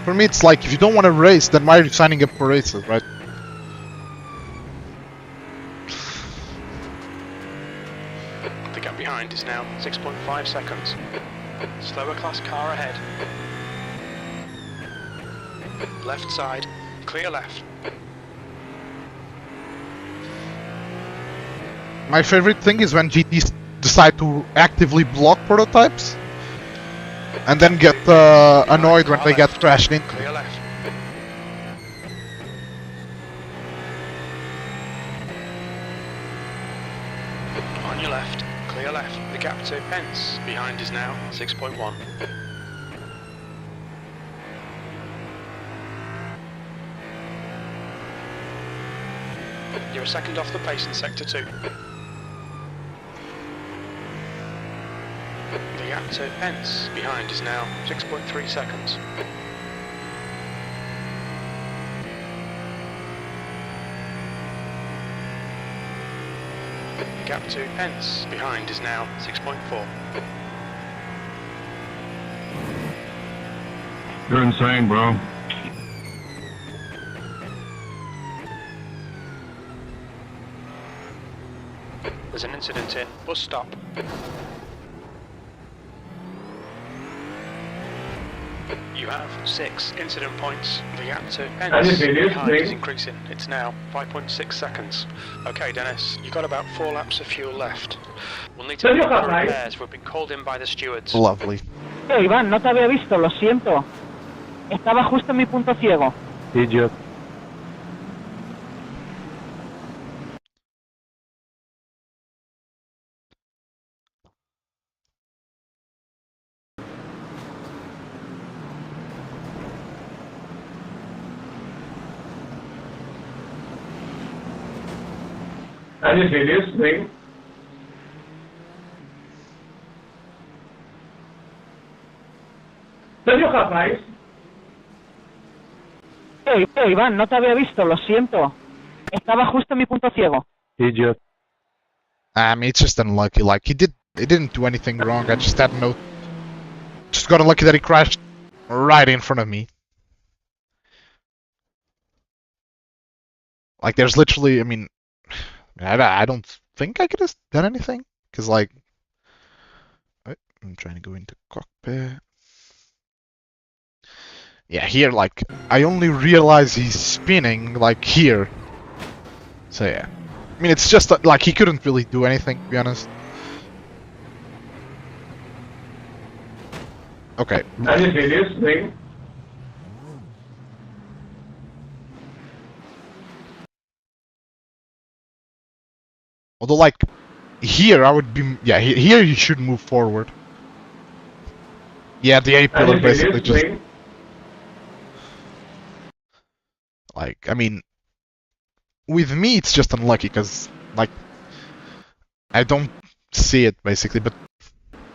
For me, it's like, if you don't want to race, then why are you signing up for races, right? The gap behind is now 6.5 seconds. Slower class car ahead. Left side. Clear left. My favorite thing is when GTs decide to actively block prototypes and then get annoyed when they get crashed into. Clear left. On your left. Clear left. The gap to Pence behind is now 6.1. You're a second off the pace in sector 2. The gap to Pence behind is now 6.3 seconds. The gap to Pence behind is now 6.4. You're insane, bro. There's an incident in bus stop. You have 6 incident points. The gap to Pence behind is increasing. It's now 5.6 seconds. Okay, Dennis, you've got about 4 laps of fuel left. We'll need to make repairs. We've been called in by the stewards. Lovely. Iván, no te había visto, lo siento. Estaba justo en mi punto ciego. Idiot. Are you serious, thing? ¿Serio, rapaz? Iván, no te había visto, lo siento. Estaba justo en mi punto ciego. Idiot. I mean, it's just unlucky. Like, he didn't do anything wrong. I just had just got unlucky that he crashed right in front of me. Like, there's literally, I mean, I don't think I could have done anything, because like, I'm trying to go into cockpit. Yeah, here, like, I only realize he's spinning, like, here. So, yeah. I mean, it's just, like, he couldn't really do anything, to be honest. Okay. Any videos thing? Although, like, here I would be... Yeah, here you should move forward. Yeah, the A-pillar Any basically videos just... thing? Like, I mean... With me, it's just unlucky, because, like... I don't see it, basically, but...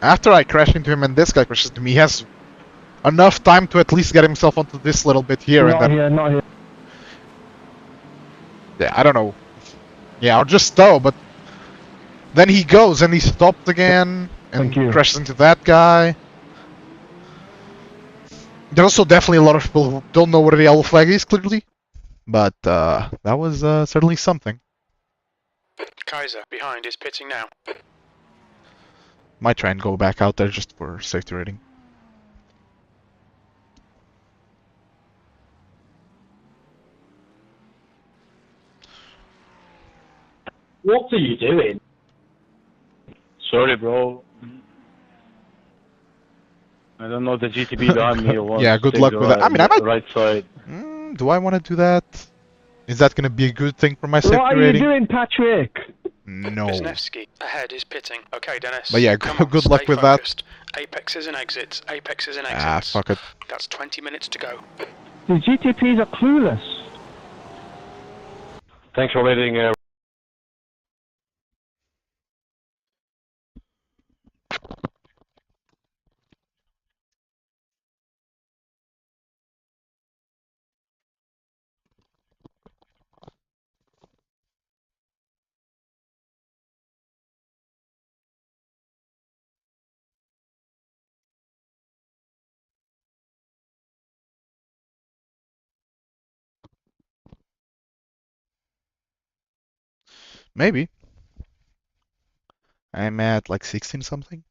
After I crash into him and this guy crashes into me, he has enough time to at least get himself onto this little bit here, and Not then... here, not here. Yeah, I don't know. Yeah, I'll just stow, but... Then he goes, and he stopped again, and Thank you. crashes into that guy. There's also definitely a lot of people who don't know what a yellow flag is, clearly. But, that was, certainly something. Kaiser, behind, is pitting now. Might try and go back out there just for safety rating. What are you doing? Sorry, bro. I don't know the GTB behind me wants Yeah, to good take luck the with that. I mean, I might... right side. Do I want to do that? Is that gonna be a good thing for my What safety are you rating? doing, Patrick? No. Wisniewski, ahead, is pitting. Okay, Dennis. But yeah, come on, good stay luck with that. focused. Apexes and exits. Apexes and Ah, exits. fuck it. That's 20 minutes to go. The GTPs are clueless. Thanks for waiting. Maybe. I'm at like 16 something.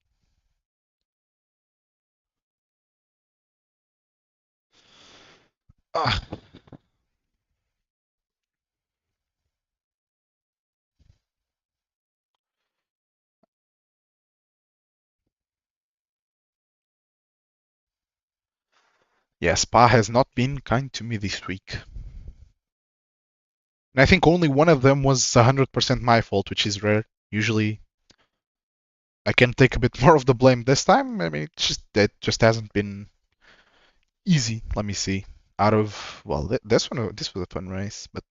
Ah. Yeah, Spa has not been kind to me this week. And I think only one of them was 100% my fault, which is rare. Usually I can take a bit more of the blame this time. I mean, it just hasn't been easy. Let me see. Out of, well, this was a fun race, but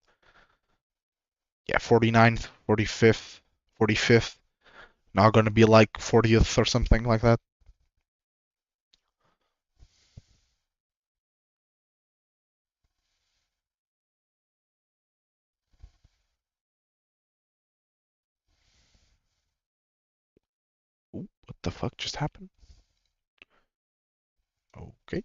yeah, 49th, 45th, 45th. Now gonna be like 40th or something like that. Ooh, what the fuck just happened? Okay.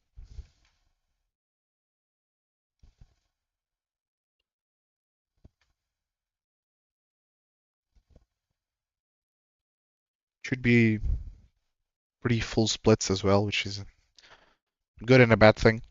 Should be pretty full splits as well, which is good and a bad thing.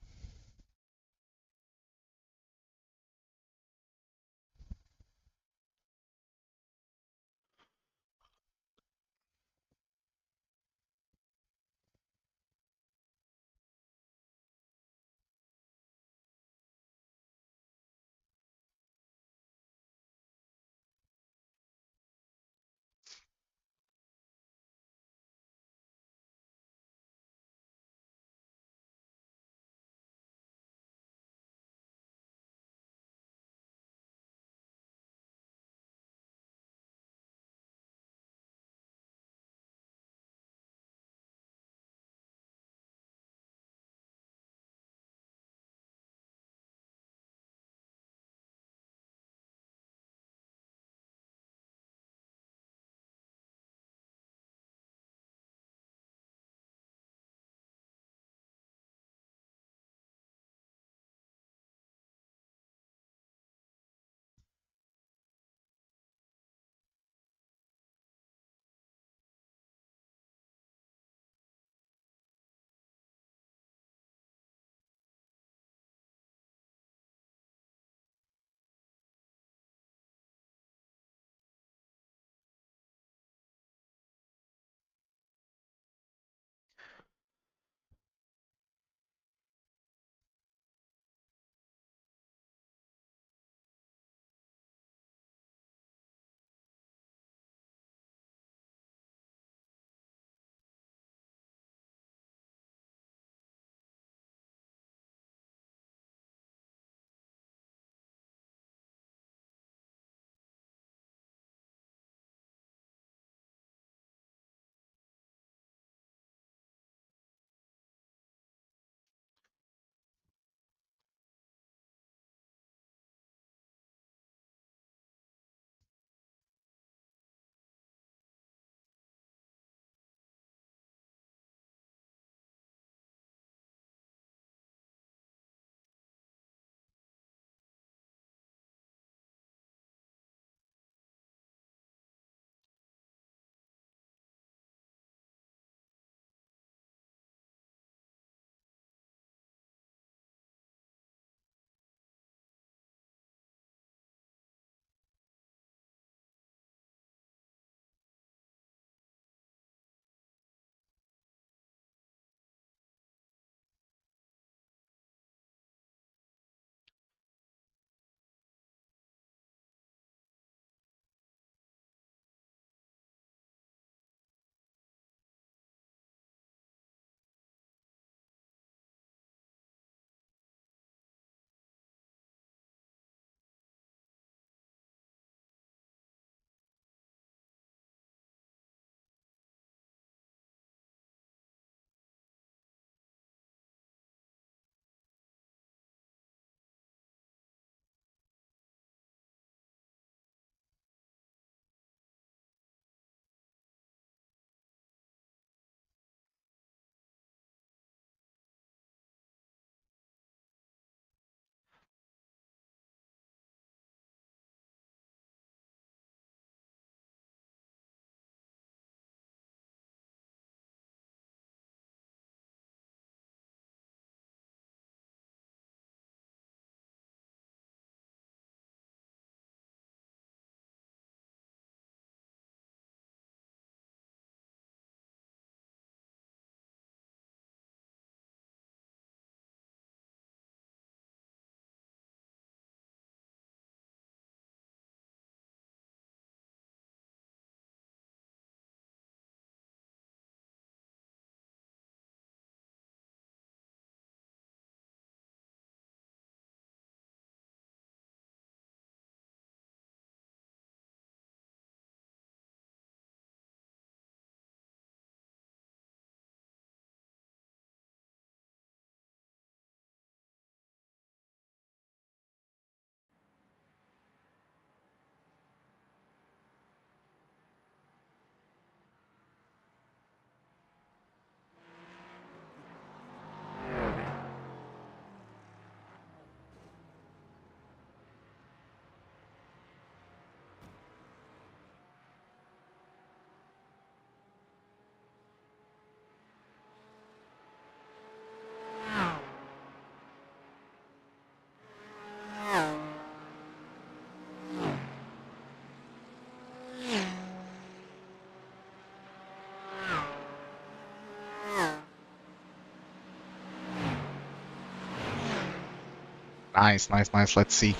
Nice, nice, nice. Let's see.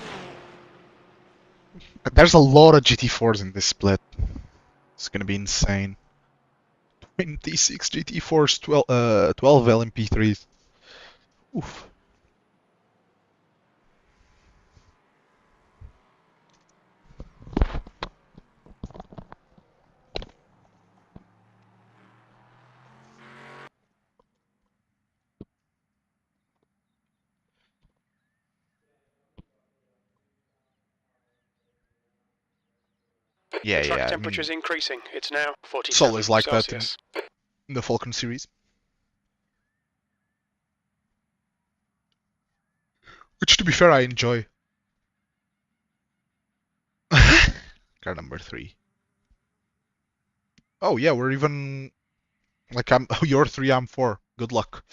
There's a lot of GT4s in this split. It's gonna be insane. 26 GT4s, 12 LMP3s. Oof. Yeah, Track yeah. I temperature is mean, increasing. It's now it's 47 always like that Celsius. in the Falcon series. Which, to be fair, I enjoy. Car number 3. Oh yeah, we're even like I'm. You're 3, I'm 4. Good luck.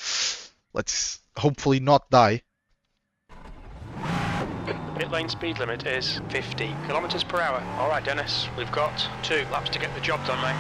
Let's hopefully not die. Pit lane speed limit is 50 kilometers per hour. All right, Dennis, we've got 2 laps to get the job done, mate.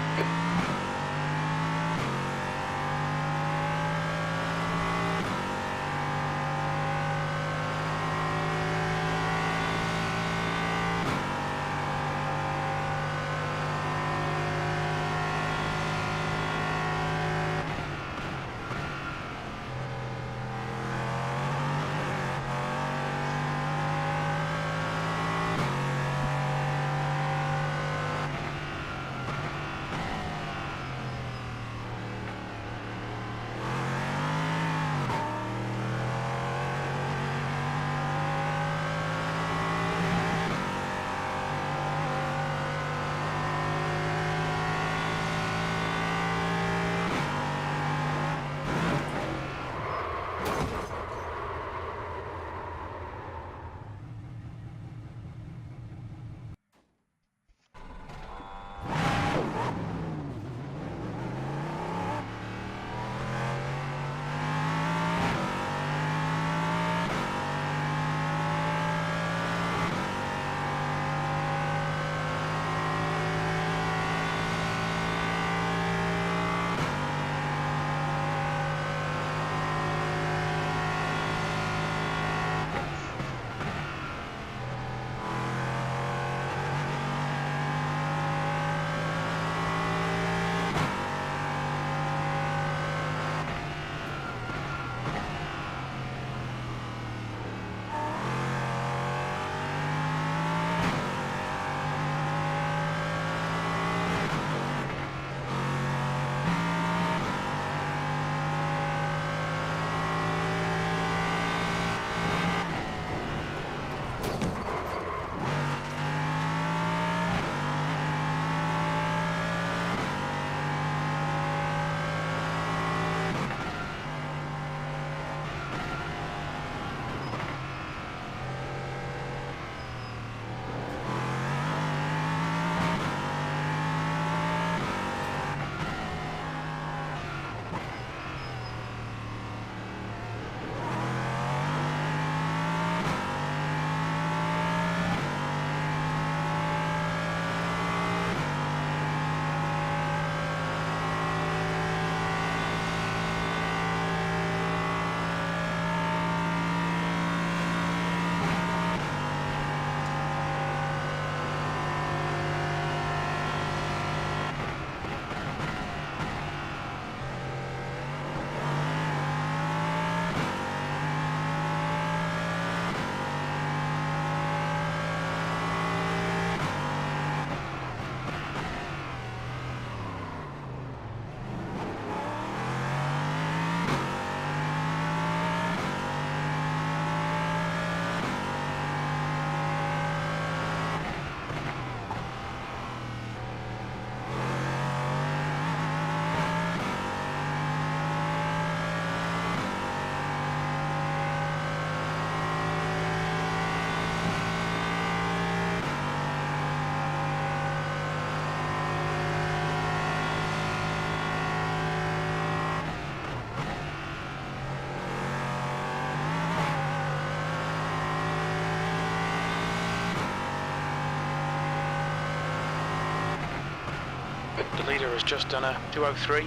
The leader has just done a 203.04.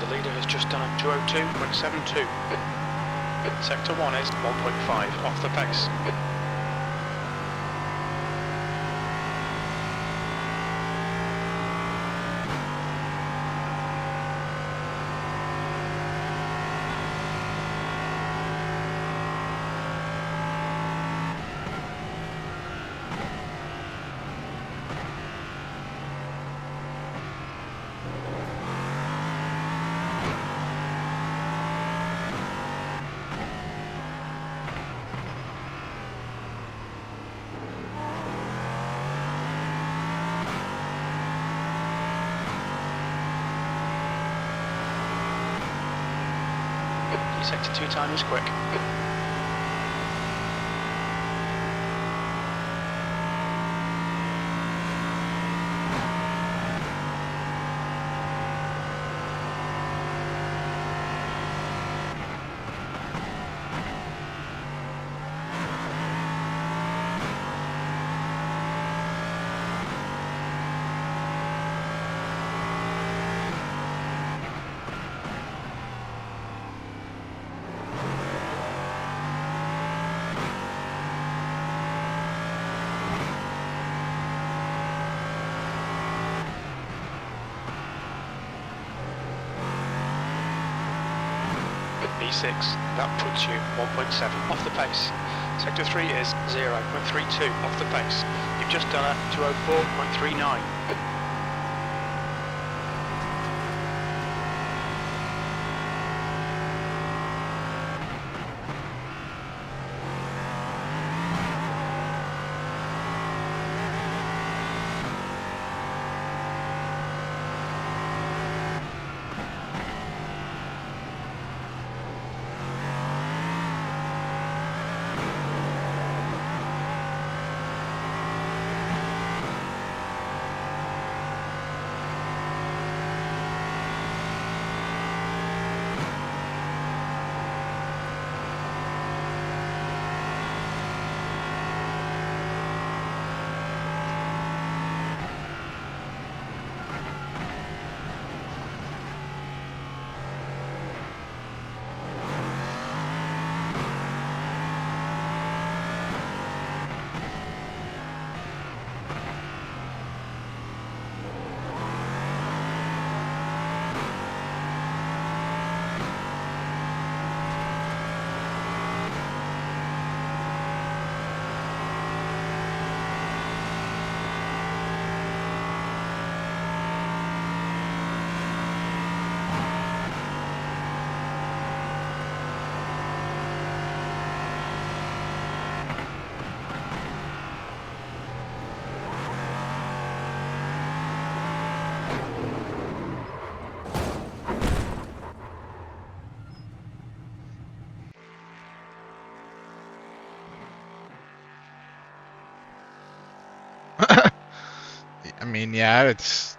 The leader has just done a 202.72. Sector 1 is 1.5 off the pace. Sector 2 time is quick. B6, that puts you 1.7 off the pace. Sector 3 is 0.32 off the pace. You've just done a 204.39. I mean, yeah, it's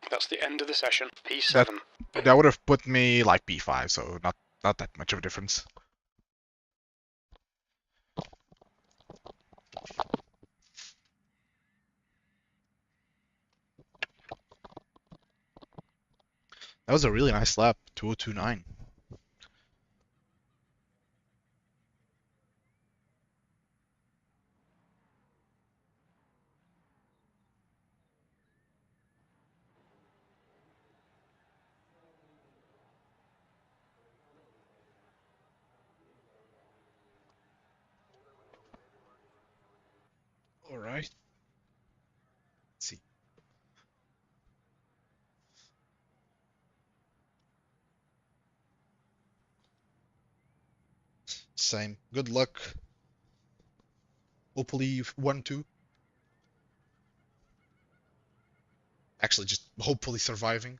That's the end of the session. P7. that would have put me like P5, so not that much of a difference. That was a really nice lap, 2029. All right. Let's see. Same. Good luck. Hopefully you've 1-2. Actually, just hopefully surviving.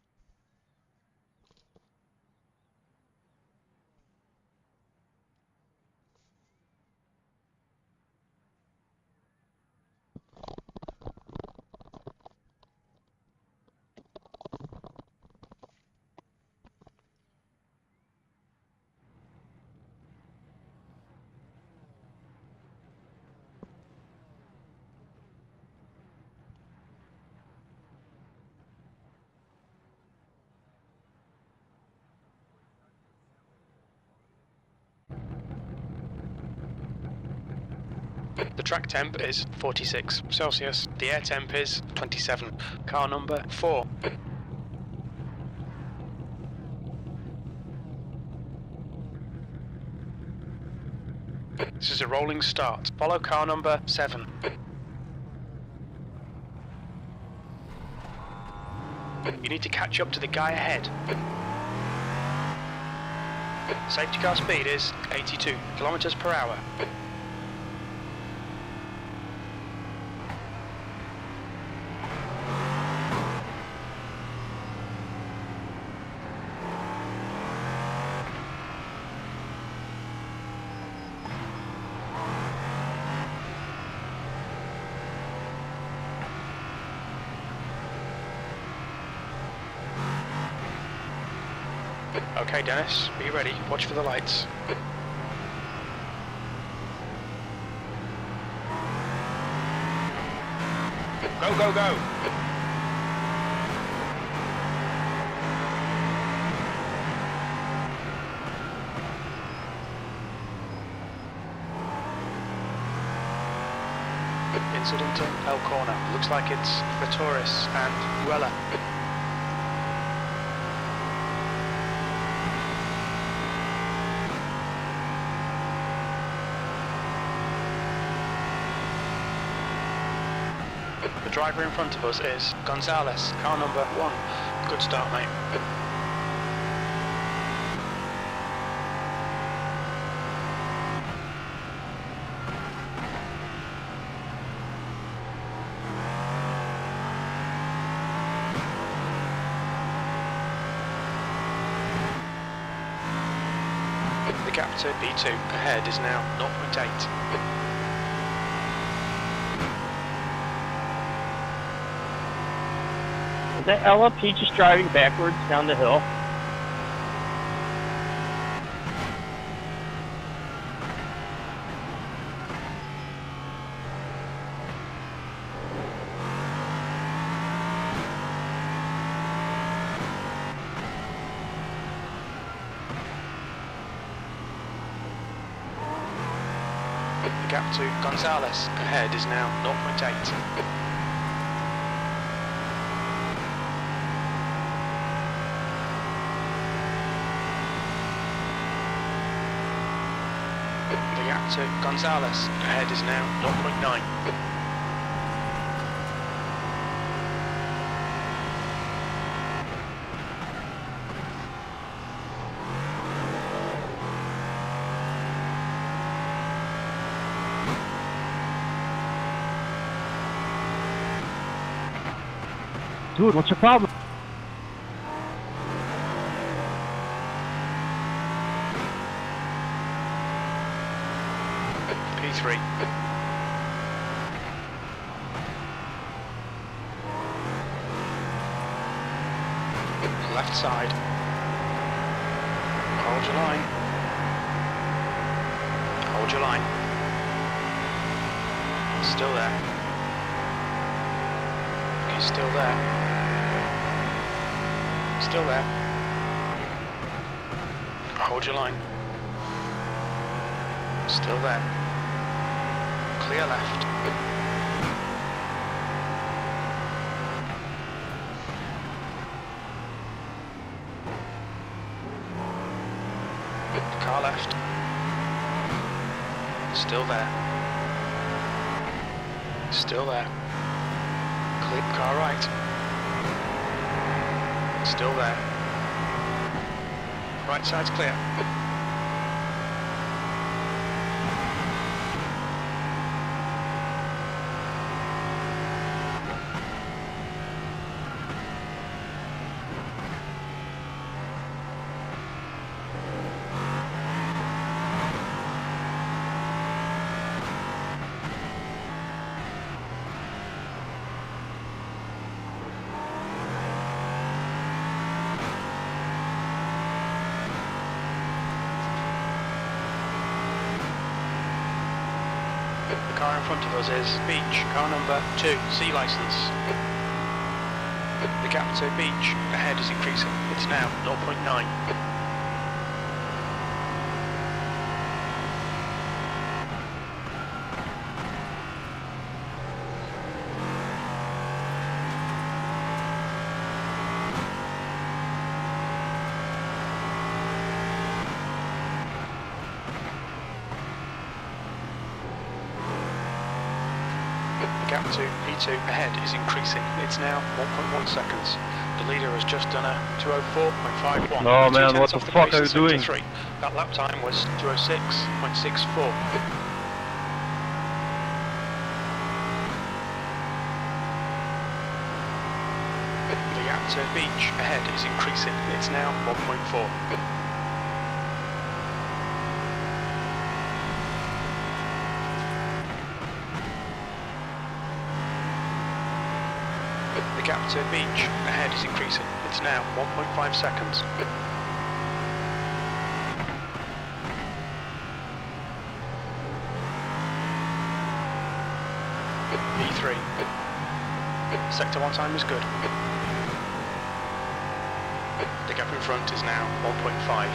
The track temp is 46 Celsius. The air temp is 27. Car number 4. This is a rolling start. Follow car number 7. You need to catch up to the guy ahead. Safety car speed is 82 kilometers per hour. Okay, Dennis, be ready. Watch for the lights. Go, go, go! Incident in El Corner. Looks like it's Vitoris and Ruella. The driver in front of us is Gonzalez, car number 1. Good start, mate. The gap to B2 ahead is now 0.8. Is that LFP just driving backwards down the hill? The gap to Gonzalez ahead is now 0.8. The gap to Gonzalez ahead is now 0.9. Dude, what's your problem? P3. Left side. Hold your line. Hold your line. Still there. He's still there. Still there. Hold your line. Still there. Clear left. Car left. Still there. Still there. Clear. Car right. Still there. Right side's clear. The car in front of us is Beach, car number 2, C license. The gap to Beach ahead is increasing. It's now 0.9. gap to P2 ahead is increasing. It's now 1.1 seconds. The leader has just done a 204.51. Oh man, 2 what tenths the off fuck pace are in you sector doing? 3. That lap time was 206.64. The gap to Beach ahead is increasing. It's now 1.4. The gap to Beach ahead is increasing. It's now 1.5 seconds. P3. Sector 1 time is good. The gap in front is now 1.5.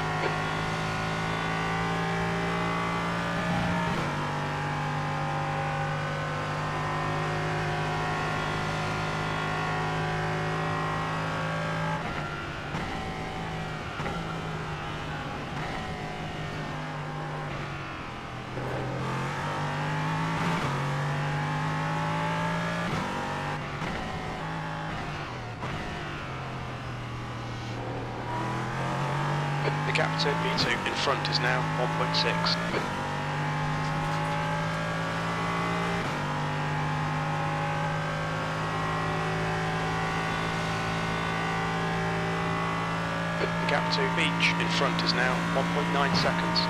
The gap to P2 in front is now 1.6. The gap to Beach in front is now 1.9 seconds.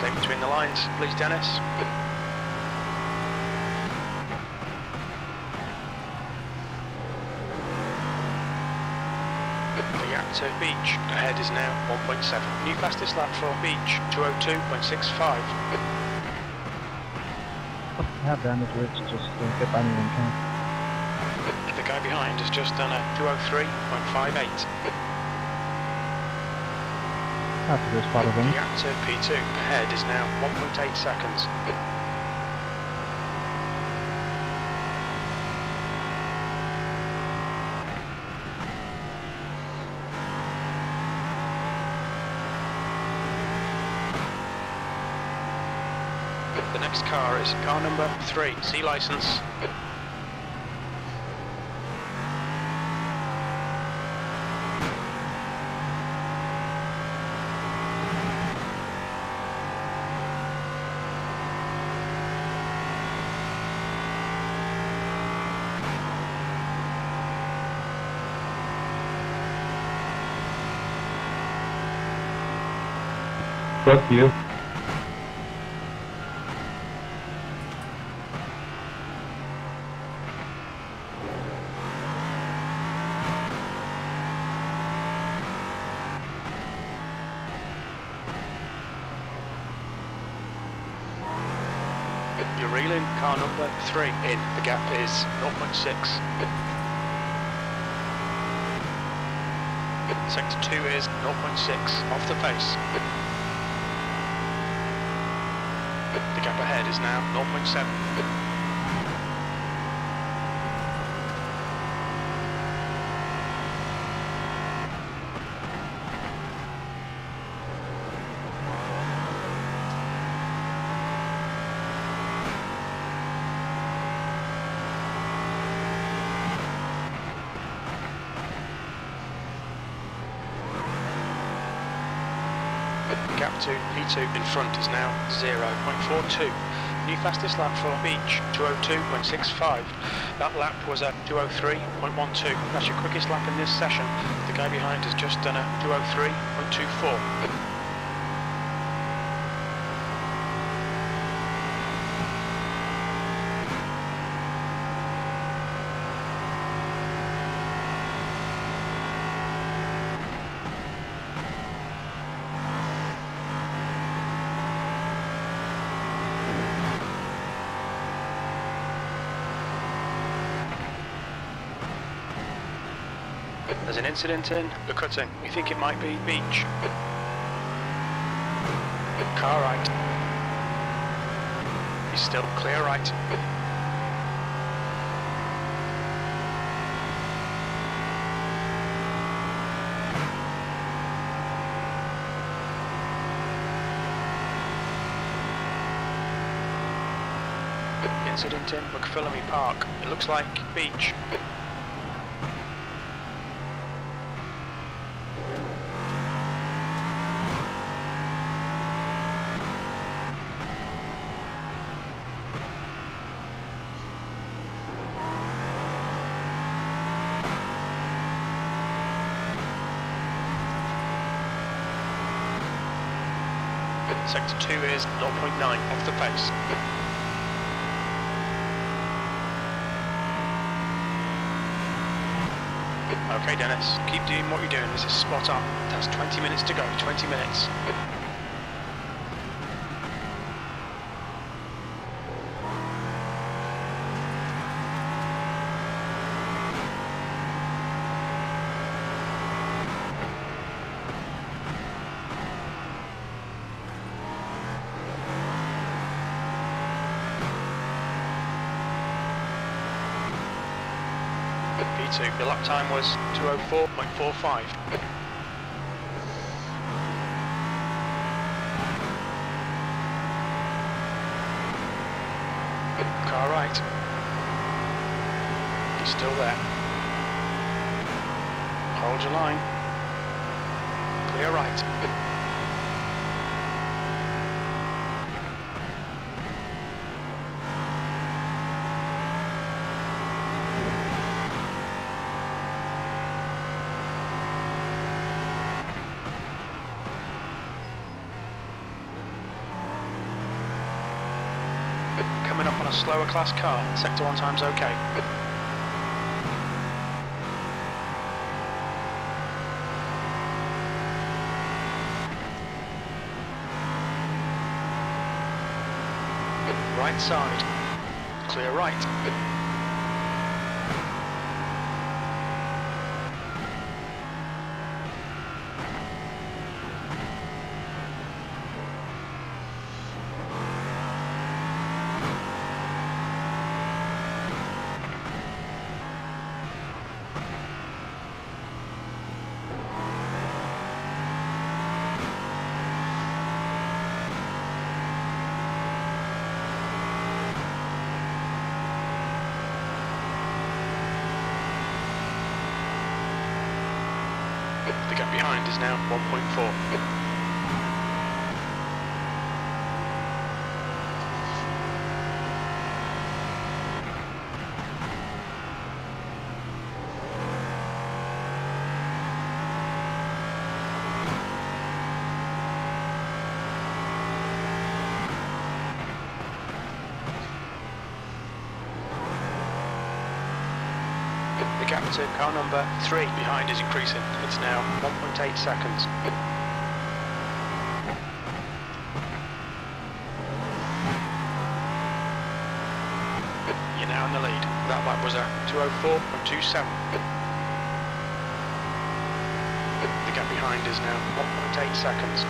Stay between the lines, please, Dennis. The gap to Beach ahead is now 1.7. New fastest lap for Beach, 202.65. Have damage, Rich. Just get by me when you can. The guy behind has just done a 203.58. After this part of The them. gap to P2 ahead is now 1.8 seconds. The next car is car number 3, C license. Fuck you. You're reeling car number 3 in. The gap is 0.6. Sector 2 is 0.6 off the pace. The gap ahead is now 0.7. Gap to P2 in front is now 0.42. New fastest lap for Beach, 202.65. That lap was at 203.12. That's your quickest lap in this session. The guy behind has just done a 203.24. There's an incident in the cutting. We think it might be Beach. Car right. He's still clear right. Incident in McPhillamy Park. It looks like beach. Sector 2 is 0.9 off the pace. Okay, Dennis, keep doing what you're doing. This is spot on. That's 20 minutes to go. 20 minutes. P2, the lap time was 2:04.45. Car right. He's still there. Hold your line. Clear right. Coming up on a slower class car, sector 1 time's okay. Right side, clear right. The gap behind is now 1.4. The gap to car number 3 behind is increasing. It's now 1.8 seconds. You're now in the lead. That lap was a 2:04.27. The gap behind is now 1.8 seconds.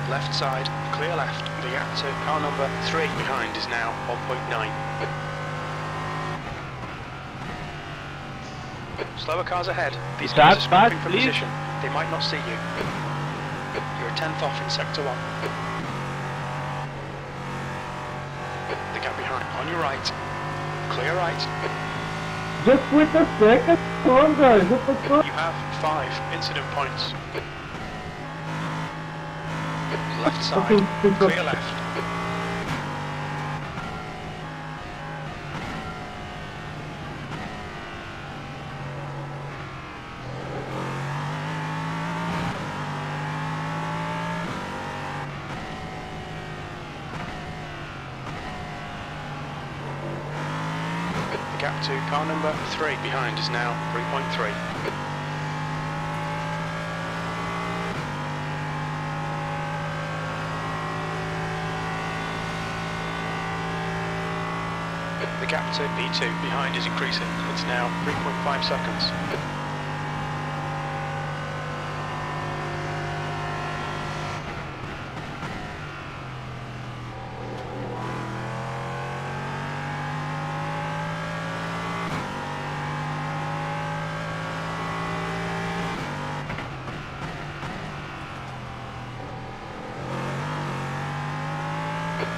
Left side, clear left. The gap to car number 3 behind is now 1.9. Slower cars ahead. These guys are scrapping for position. They might not see you. You're a 10th off in sector 1. The gap behind on your right. Clear right. Just with a second, come on guys, what the fuck? You have 5 incident points. Left side, clear left. The gap to car number 3 behind is now 3.3. The gap to B2 behind is increasing. It's now 3.5 seconds.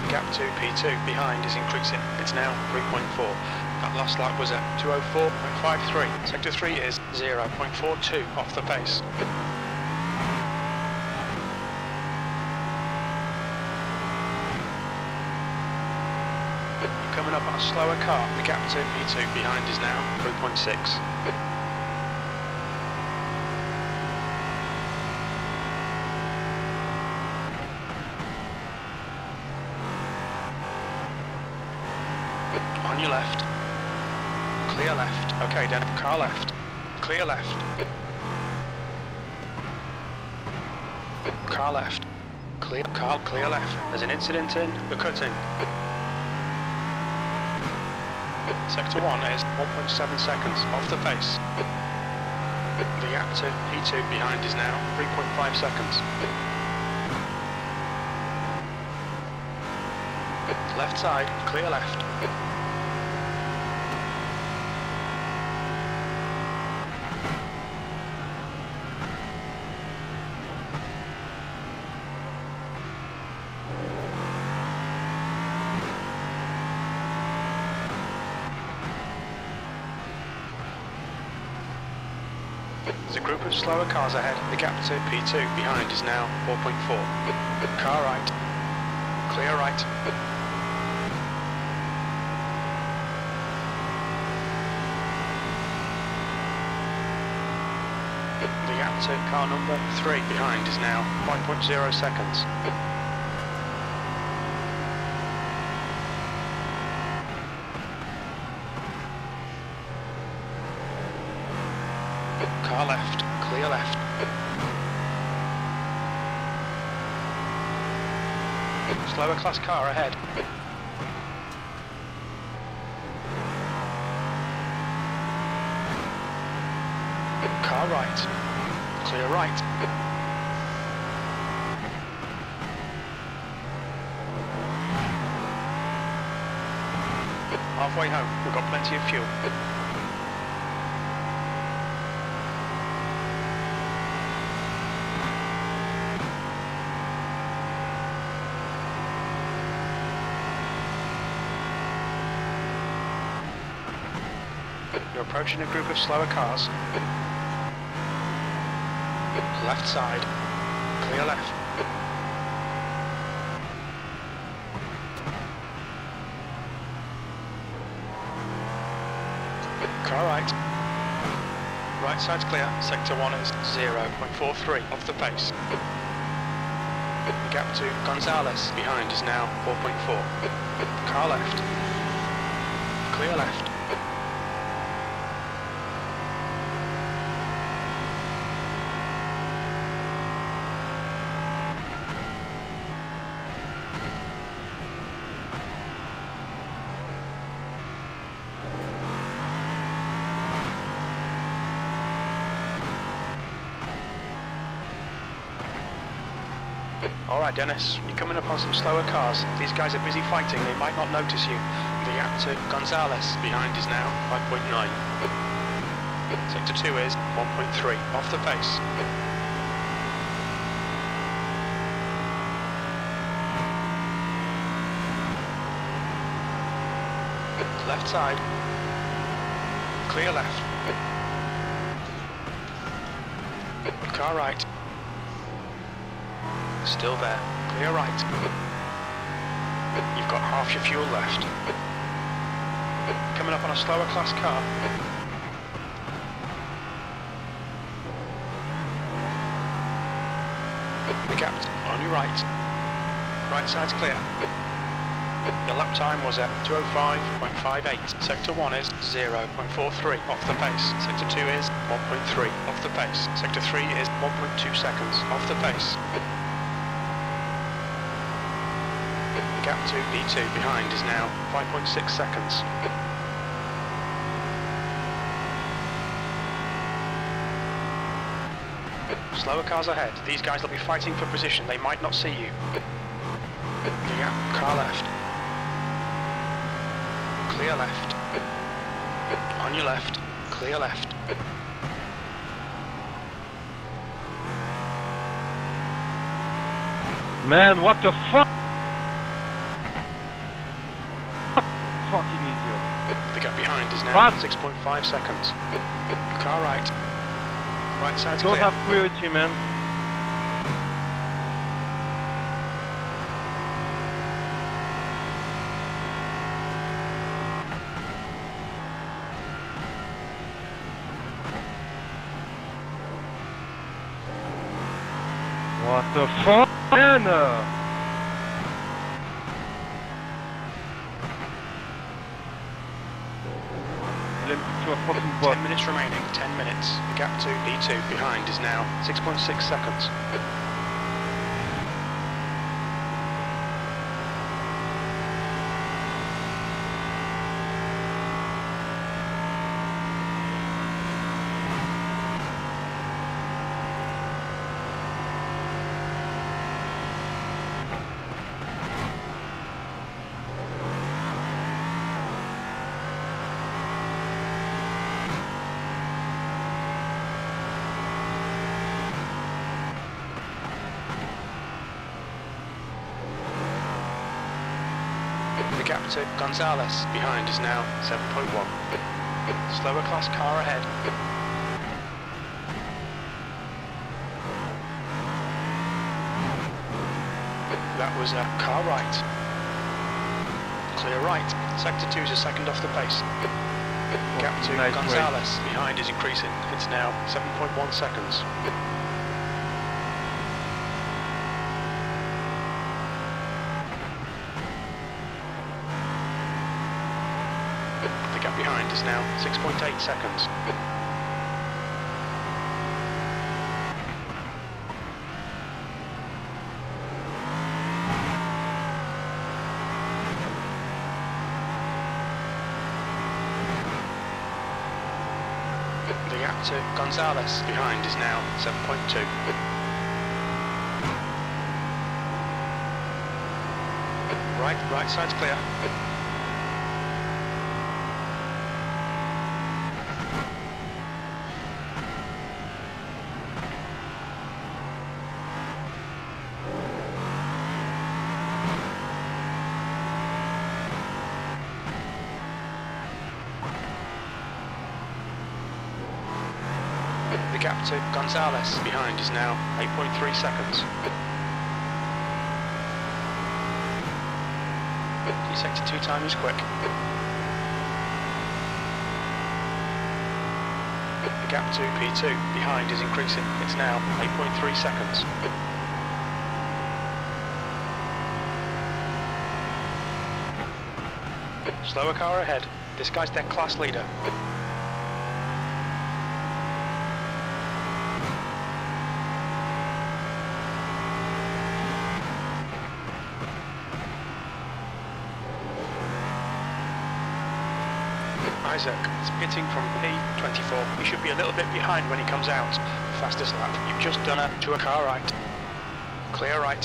The gap to P2 behind is increasing. It's now 3.4. That last lap was at 2:04.53. Sector 3 is 0.42 off the pace. Coming up on a slower car, the gap to P2 behind is now 3.6. On your left. Clear left. Okay, then car left. Clear left. Car left. Clear left. There's an incident in the cutting. Sector 1 is 1.7 seconds off the pace. The gap to P2 behind is now 3.5 seconds. Left side, clear left. There's a group of slower cars ahead. The gap to P2 behind is now 4.4. Car right. Clear right. The gap to car number 3 behind is now 5.0 seconds. Car left, clear left. Slower class car ahead. Car right, clear right. Halfway home, we've got plenty of fuel. You're approaching a group of slower cars. Left side. Clear left. Car right. Right side's clear. Sector 1 is 0.43 off the pace. The gap to Gonzalez behind is now 4.4. Car left. Clear left. Alright Dennis, you're coming up on some slower cars. These guys are busy fighting, they might not notice you. The gap to Gonzalez behind is now 5.9. Sector 2 is 1.3 off the pace. Left side. Clear left. Car right. Still there. Clear right. You've got half your fuel left. Coming up on a slower class car. The gap on your right. Right side's clear. Your lap time was at 2:05.58. Sector 1 is 0.43 off the pace. Sector 2 is 1.3 off the pace. Sector 3 is 1.2 seconds off the pace. The gap to P2 behind is now 5.6 seconds. Slower cars ahead. These guys will be fighting for position. They might not see you. Yeah, car left. Clear left. On your left. Clear left. Man, what the fuck? now Fuck. 6.5 seconds. Car right. Right side's Don't clear. have priority, man. What the fuck, man? Let me to a fucking bot. 10 minutes remaining, 10 minutes. The gap to P2 behind is now 6.6 seconds. The gap to Gonzalez behind is now 7.1. Slower class car ahead. That was a car right. Clear right. Sector 2 is a second off the pace. Gap to Nice Gonzalez behind is increasing. It's now 7.1 seconds. The gap behind is now 6.8 seconds. The gap to Gonzalez behind is now 7.2. Right side's clear. The gap to Gonzalez behind is now 8.3 seconds. Your sector 2 time is quick. The gap to P2 behind is increasing. It's now 8.3 seconds. Slower car ahead. This guy's their class leader. Isaac is pitting from P24. He should be a little bit behind when he comes out. Fastest lap. You've just done to a car right. Clear right.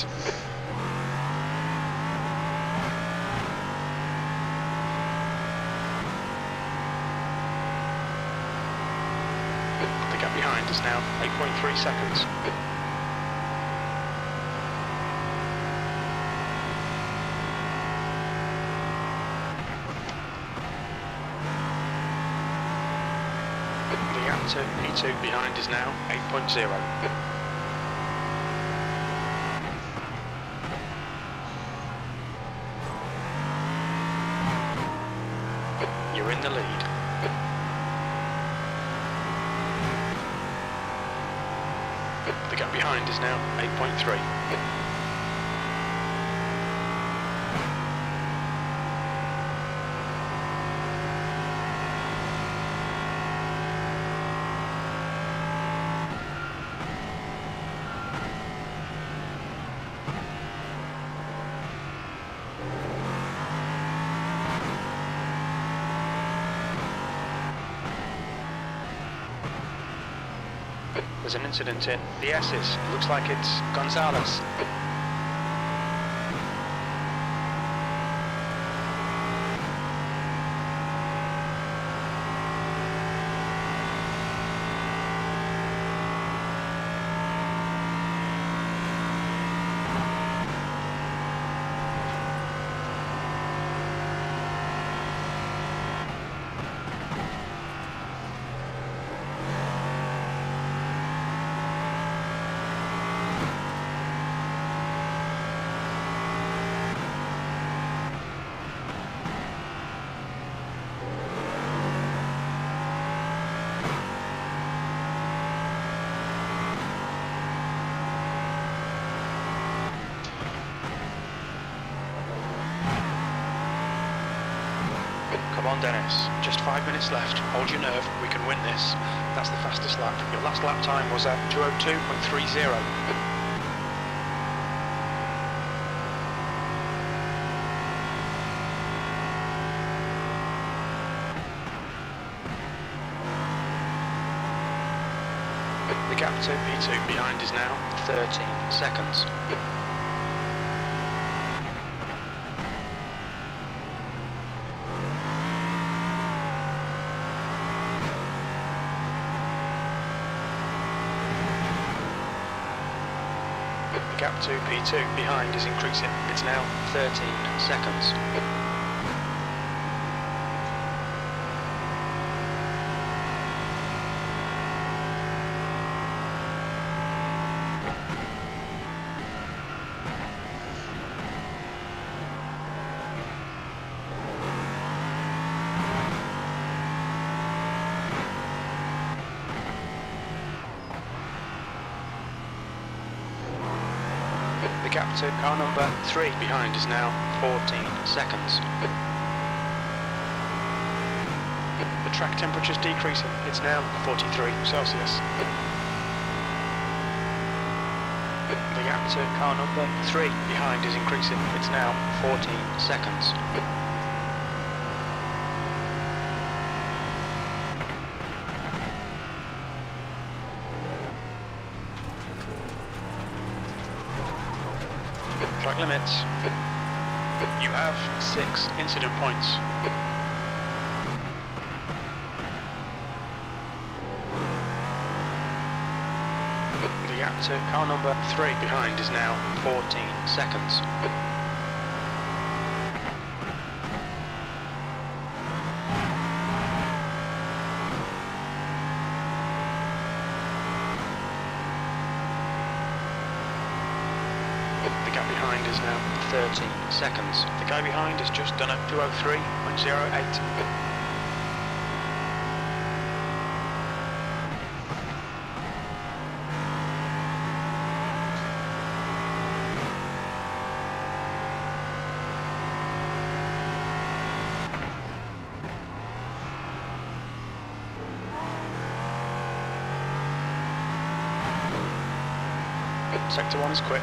The gap behind is now 8.3 seconds. The gap to P2 behind is now 8.0. You're in the lead. The gap behind is now 8.3. There's an incident in the S's. Looks like it's Gonzalez. Come on, Dennis. Just 5 minutes left. Hold your nerve. We can win this. That's the fastest lap. Your last lap time was at 2:02.30. The gap to P2 behind is now 13 seconds. The gap to P2 behind is increasing. It's now 13 seconds. The gap to car number 3 behind is now 14 seconds. The track temperature's decreasing. It's now 43 Celsius. The gap to car number 3 behind is increasing. It's now 14 seconds. Track limits. You have 6 incident points. The gap to car number 3 behind is now 14 seconds. The gap behind is now 13 seconds. The guy behind has just done a 2:03.08. Sector 1 is quick.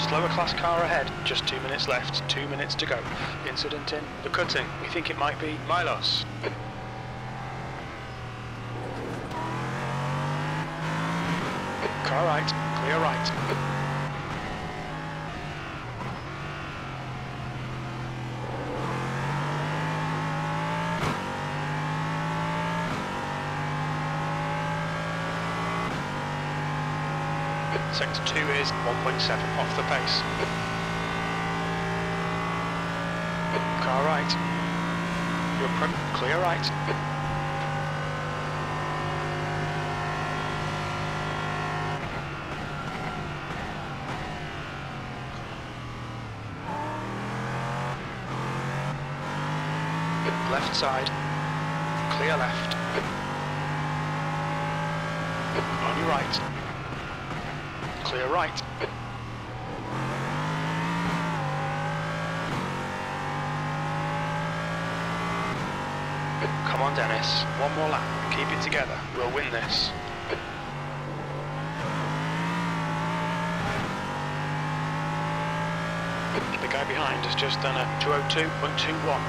Slower class car ahead, just 2 minutes left, 2 minutes to go. Incident in the cutting. We think it might be Milos. Car right, clear right. Sector 2 is 1.7 off the pace. Car right. You're clear right. Left side. Clear left. On your right. Clear right. Come on, Dennis. One more lap. Keep it together. We'll win this. The guy behind has just done a 2:02.21.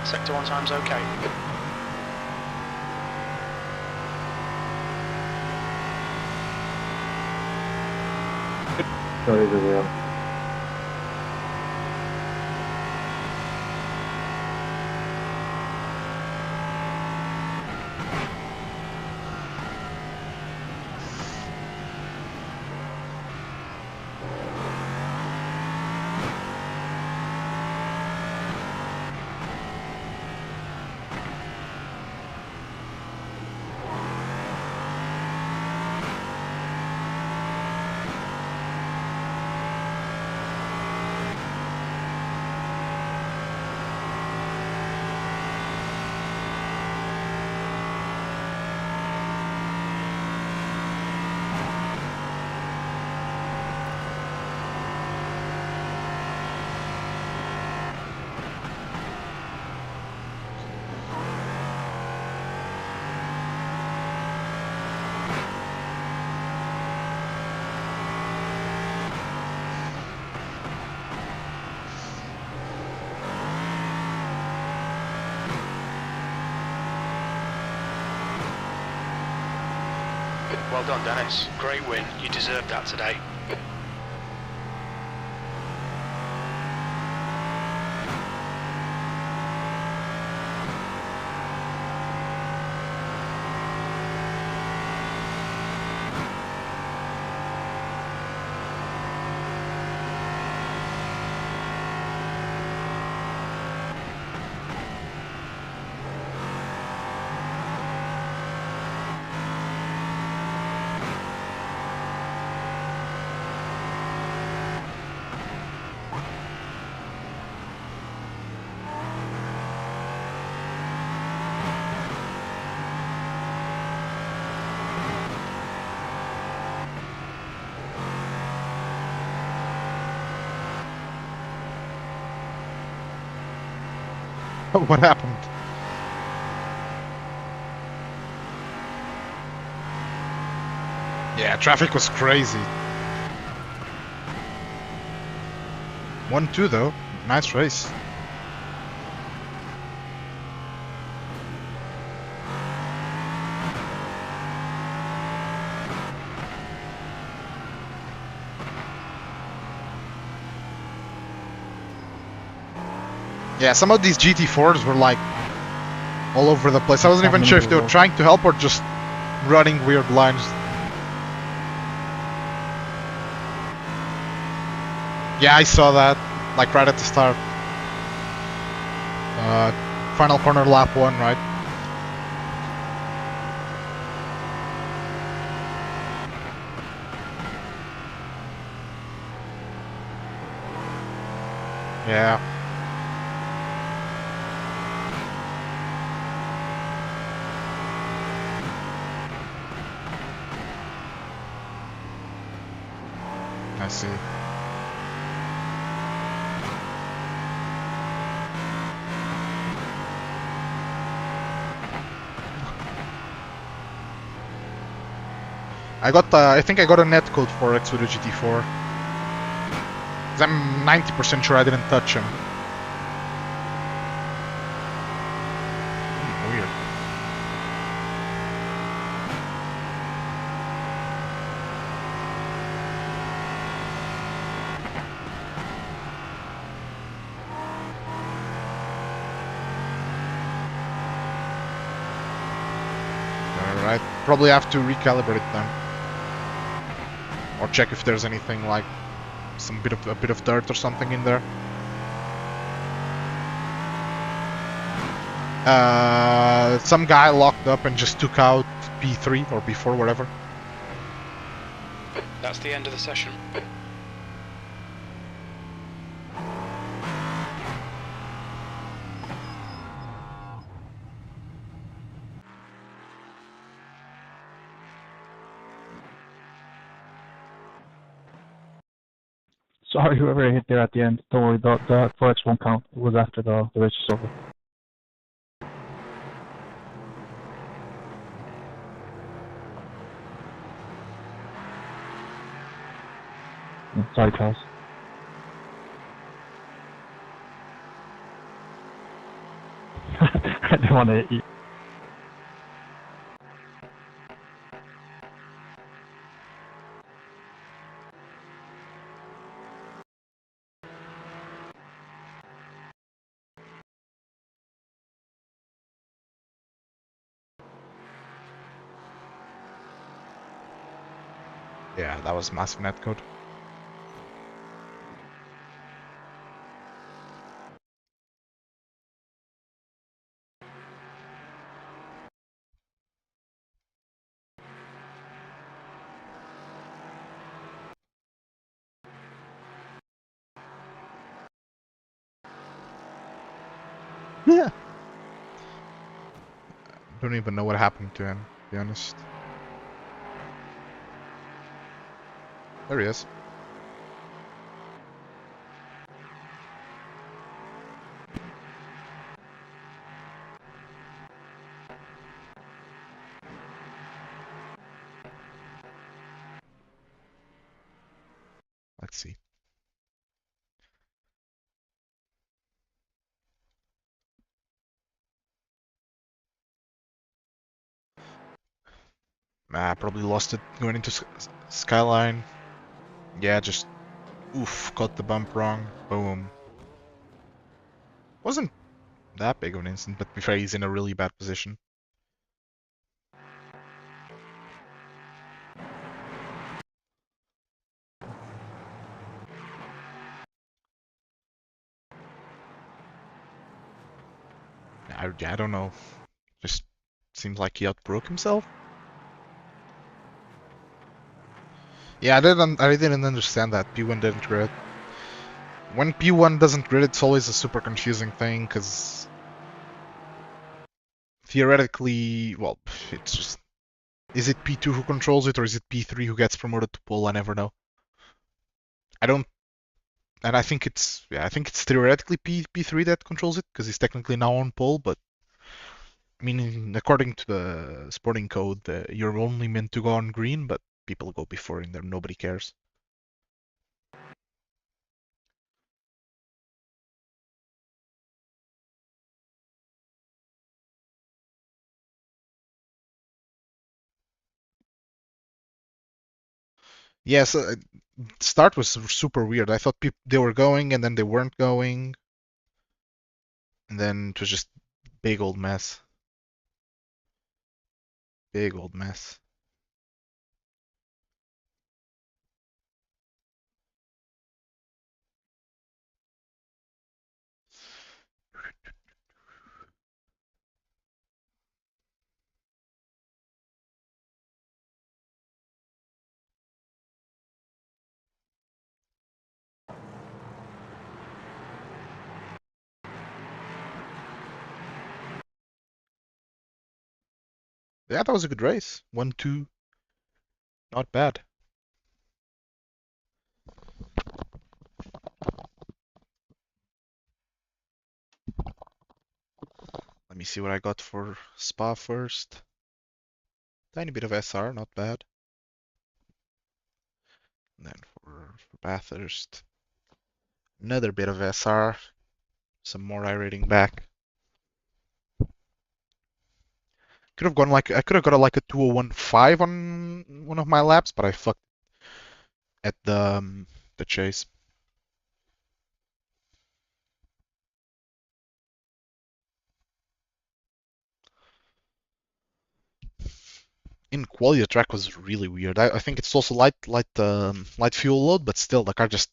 Sector 1 time's okay. Sorry, Gabriel. Well done, Dennis. Great win. You deserved that today. What happened? Yeah, traffic was crazy. 1-2 though. Nice race. Yeah, some of these GT4s were like all over the place. I wasn't even sure if they were trying to help or just running weird lines. Yeah, I saw that, like right at the start. Final corner lap 1, right? Yeah. I see. I think I got a net code for X with a GT4. 'Cause I'm 90% sure I didn't touch him. Weird. Alright, probably have to recalibrate them. Or check if there's anything like a bit of dirt or something in there. Some guy locked up and just took out P3 or P4, whatever. That's the end of the session. Sorry, whoever hit there at the end. Don't worry, the forex won't count. It was after the race is over. Sorry, Charles. I didn't want to hit you. Yeah, that was massive netcode. Yeah. Don't even know what happened to him, to be honest. There he is. Let's see. Probably lost it going into Skyline. Yeah, just oof, caught the bump wrong. Boom. Wasn't that big of an incident, but to be fair, he's in a really bad position. I don't know. Just seems like he outbroke himself. Yeah, I didn't understand that. P1 didn't grid. When P1 doesn't grid, it's always a super confusing thing, because theoretically, well, it's just, is it P2 who controls it, or is it P3 who gets promoted to pole? I never know. I don't, and I think it's theoretically P3 that controls it, because he's technically now on pole, but I mean, according to the sporting code, you're only meant to go on green, but people go before in there, nobody cares. Yes, start was super weird. I thought they were going and then they weren't going, and then it was just big old mess. Big old mess. Yeah, that was a good race. 1-2, not bad. Let me see what I got for Spa first. Tiny bit of SR, not bad. And then for Bathurst, another bit of SR, some more iRating back. Could have gone like I could have got like a 201.5 on one of my laps, but I fucked at the chase. In quality, the track was really weird. I think it's also light fuel load, but still the car just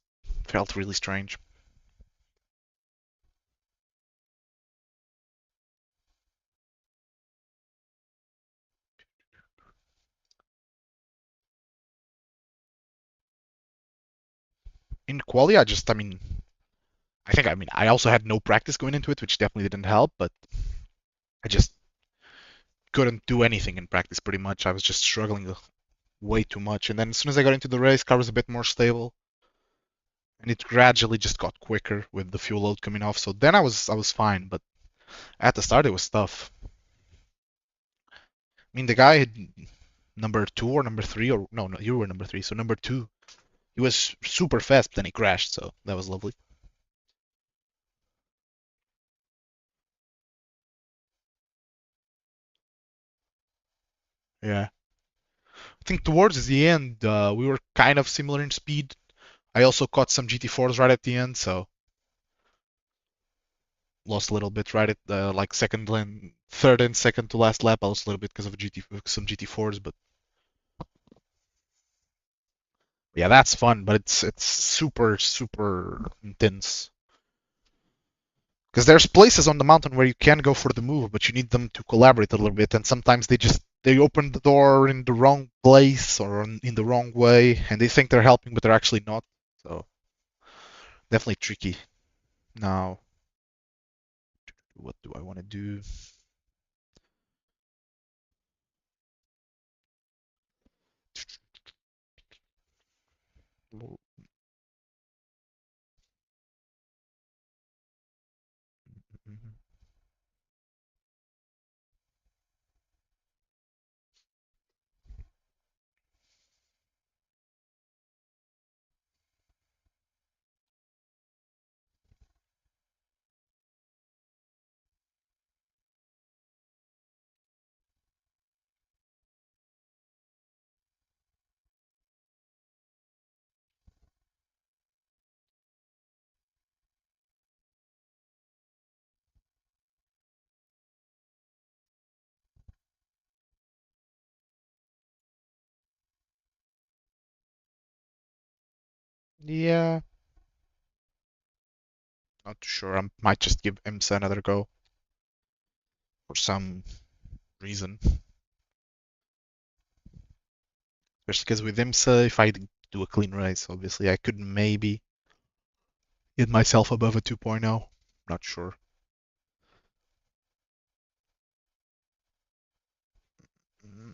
felt really strange. In quality, I mean, I also had no practice going into it, which definitely didn't help, but I just couldn't do anything in practice pretty much. I was just struggling way too much. And then as soon as I got into the race, car was a bit more stable, and it gradually just got quicker with the fuel load coming off. So then I was fine, but at the start it was tough. I mean, the guy had number 2 or number 3, or no, you were number 3, so number 2. He was super fast, but then he crashed, so that was lovely. Yeah. I think towards the end, we were kind of similar in speed. I also caught some GT4s right at the end, so lost a little bit right at like third and second to last lap. I lost a little bit because of some GT4s, but yeah, that's fun. But it's super intense because there's places on the mountain where you can go for the move, but you need them to collaborate a little bit, and sometimes they open the door in the wrong place or in the wrong way, and they think they're helping, but they're actually not. So definitely tricky. Now, what do I want to do? Yeah, not too sure. I might just give IMSA another go for some reason. Especially because with IMSA, if I do a clean race, obviously I could maybe get myself above a 2.0. Not sure. Mm.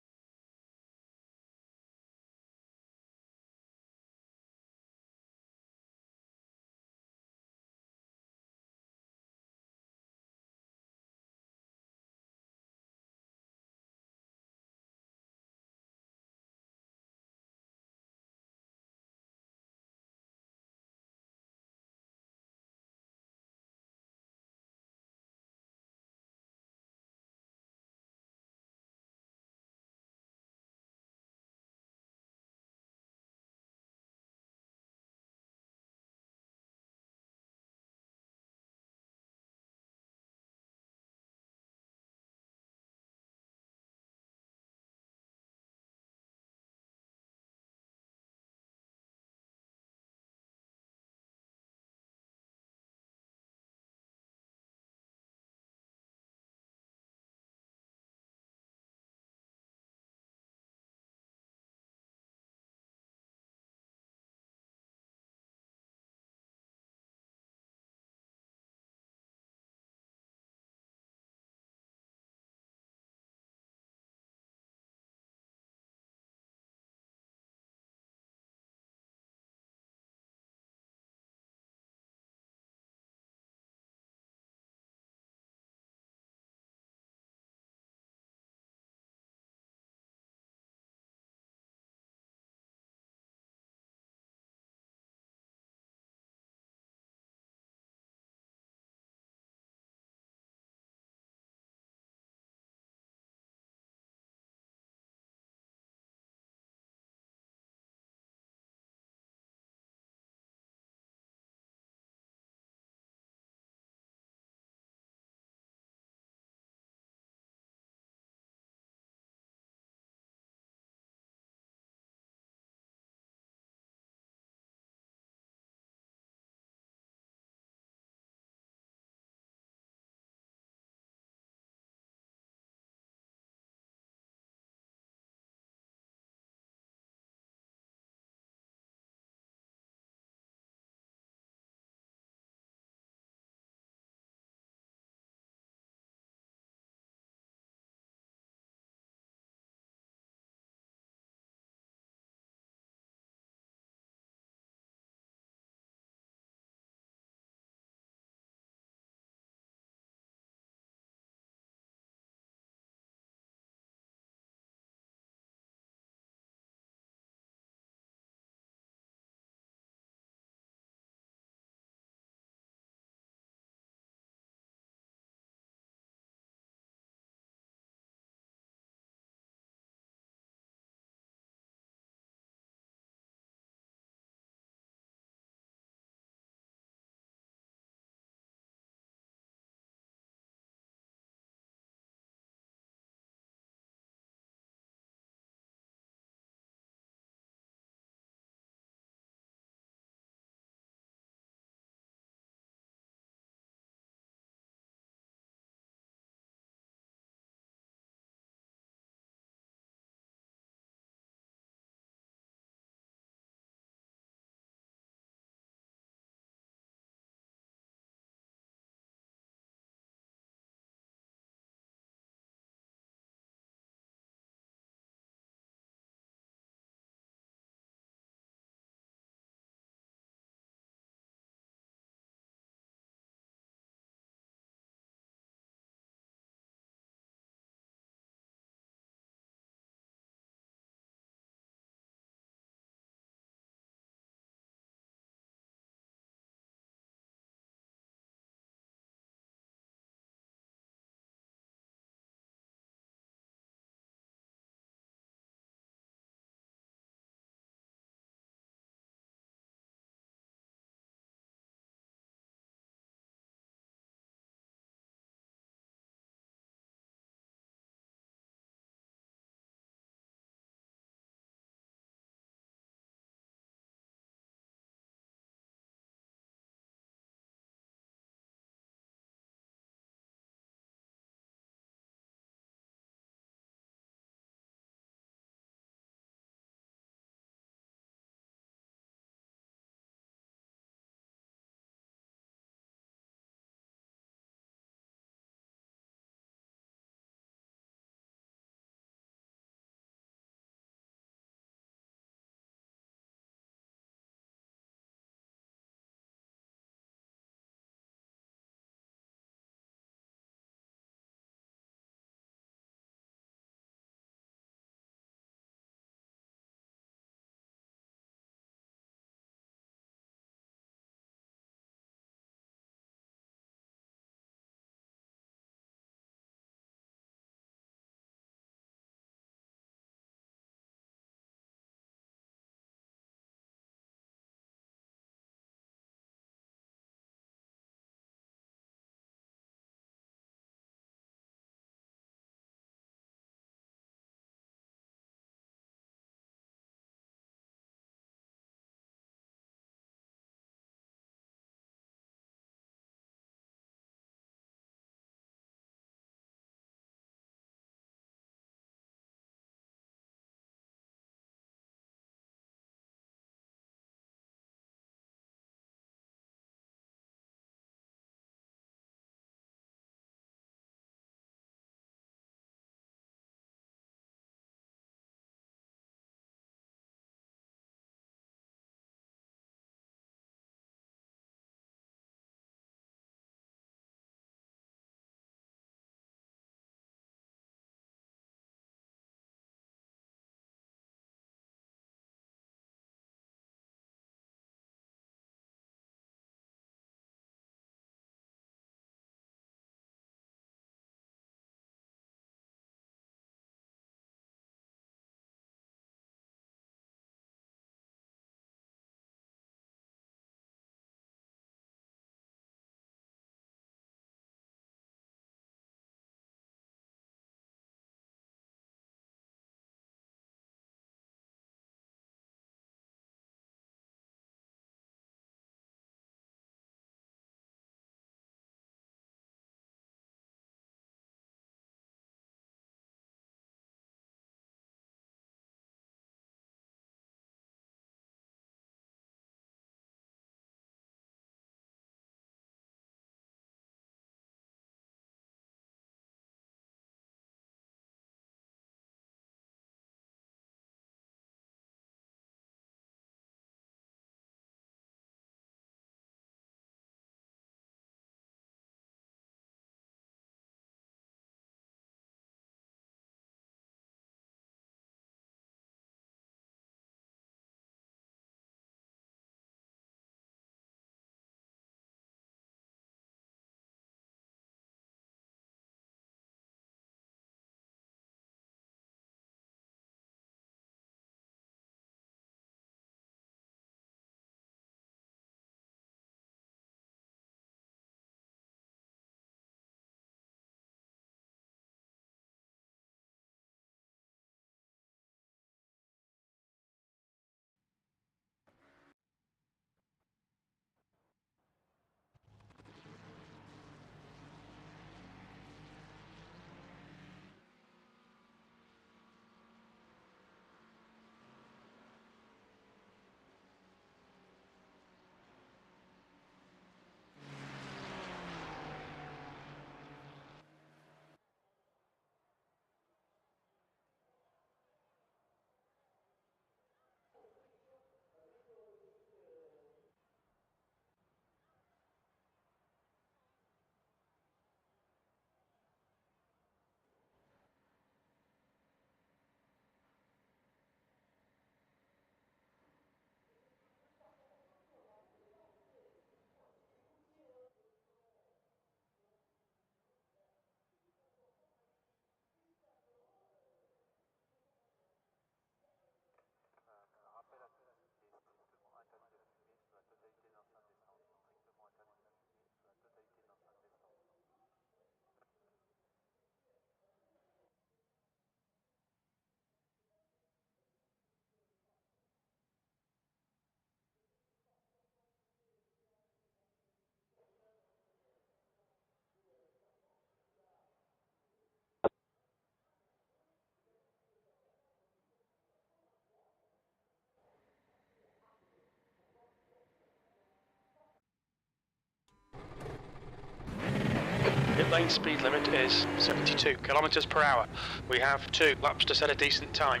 lane speed limit is 72 kilometers per hour. We have 2 laps to set a decent time.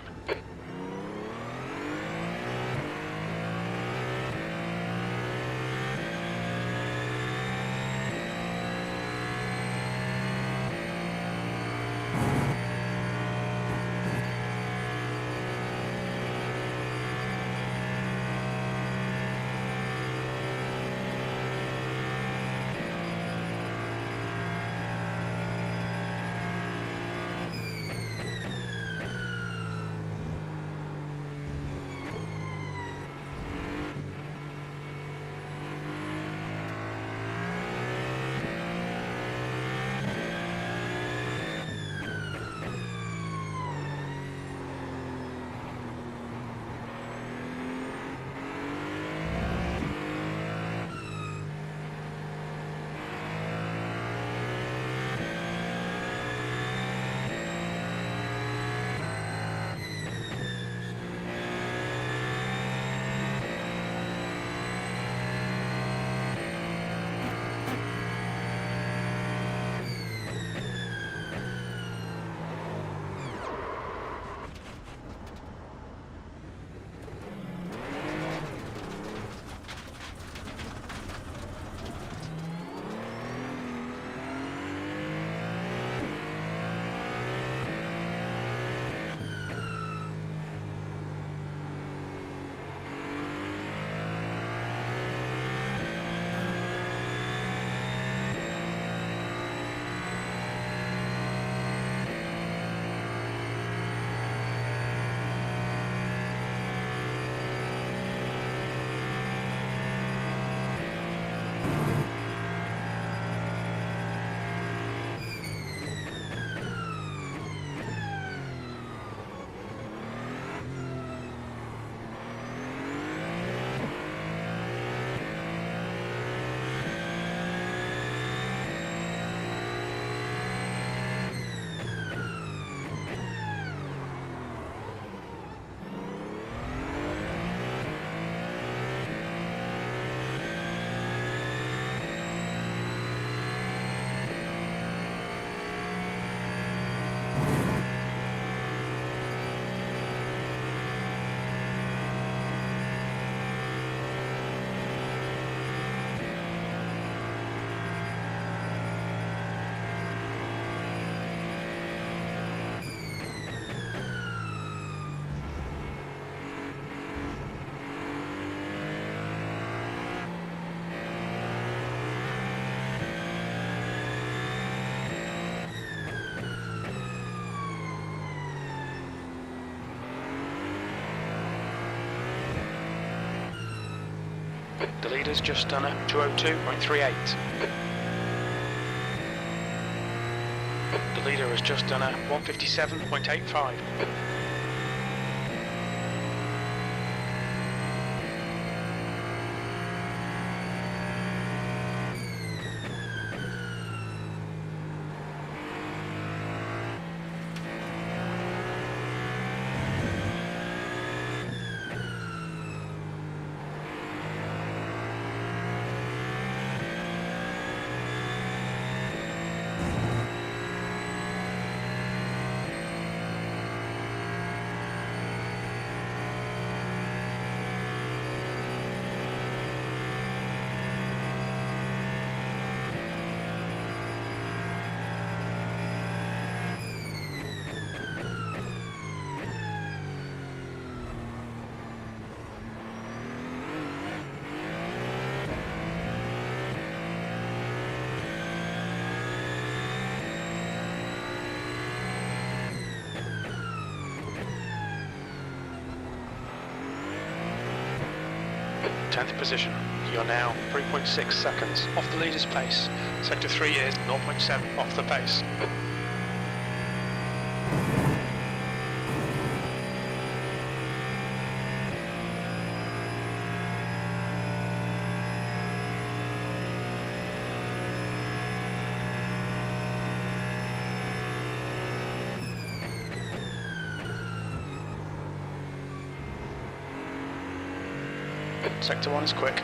The leader's just done a 202.38. The leader has just done a 157.85. Tenth position. You're now 3.6 seconds off the leader's pace. Sector 3 is 0.7 off the pace. Sector 1 is quick.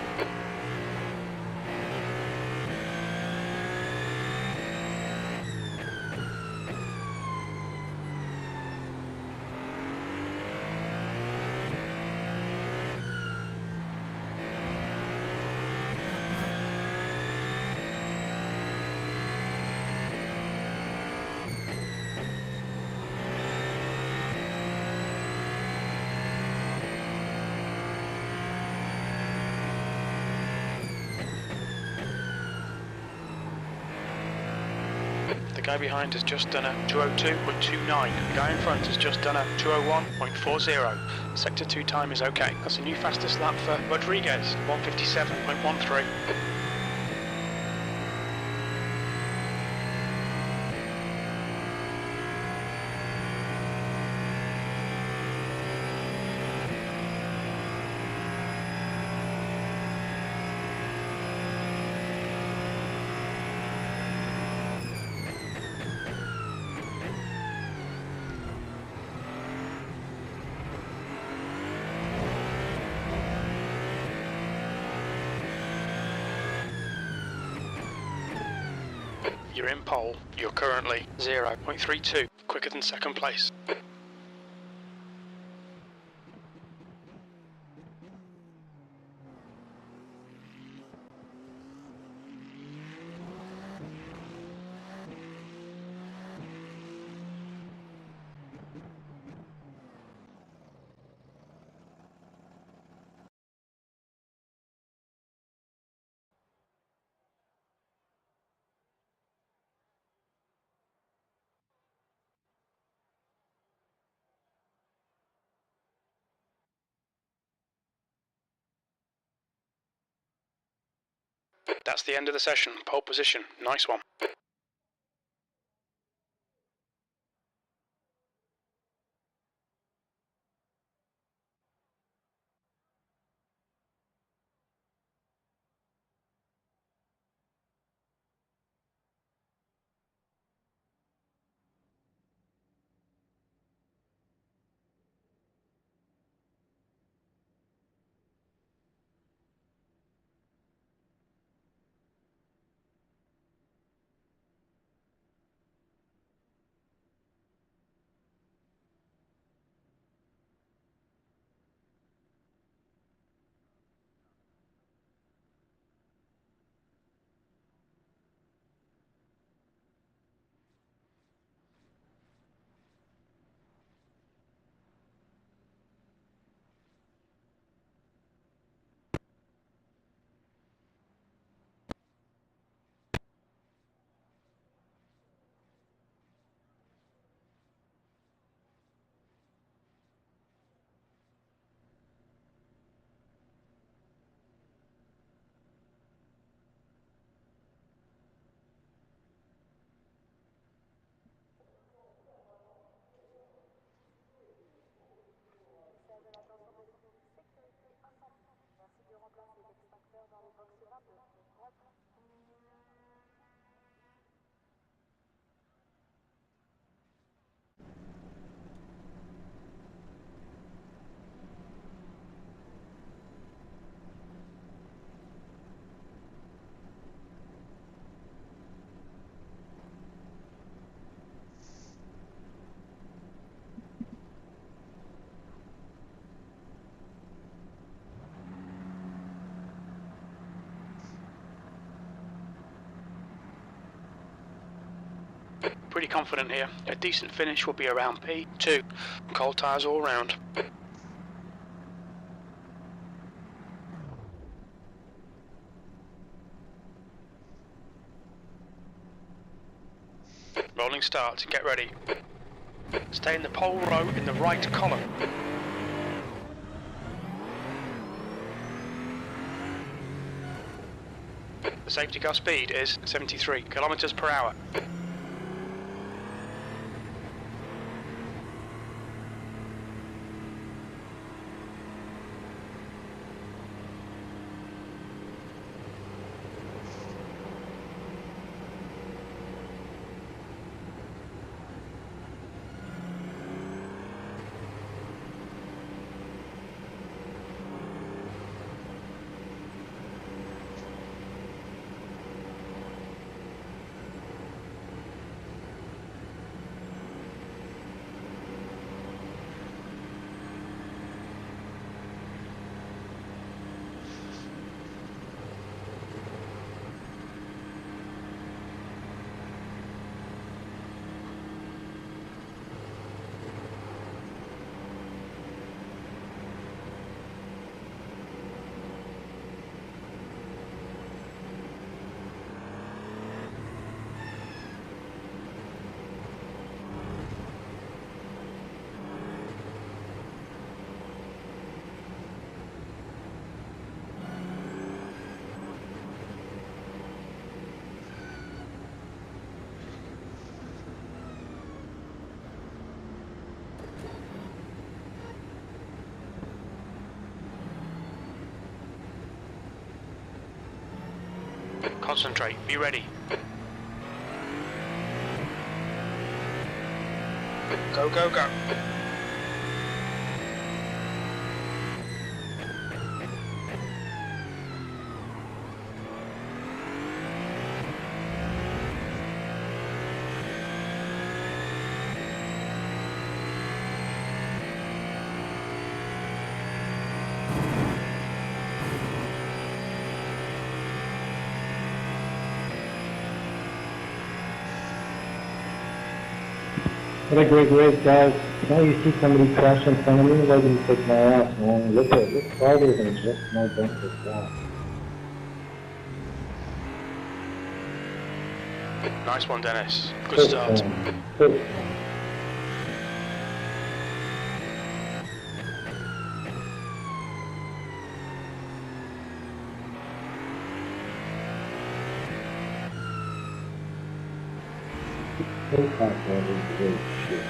The guy behind has just done a 202.29. The guy in front has just done a 201.40. Sector 2 time is okay. That's a new fastest lap for Rodriguez, 157.13. You're in pole. You're currently 0.32, quicker than second place. That's the end of the session. Pole position. Nice one. Pretty confident here. A decent finish will be around P2. Cold tyres all round. Rolling start. Get ready. Stay in the pole row in the right column. The safety car speed is 73 kilometers per hour. Concentrate. Be ready. Go, go, go. What a great race, guys. Now you see somebody crash in front of me, why didn't take my ass, man? Look farther than just my bumper. Wow. Nice one, Dennis. Good start. Good. Great pass, man. Great shit.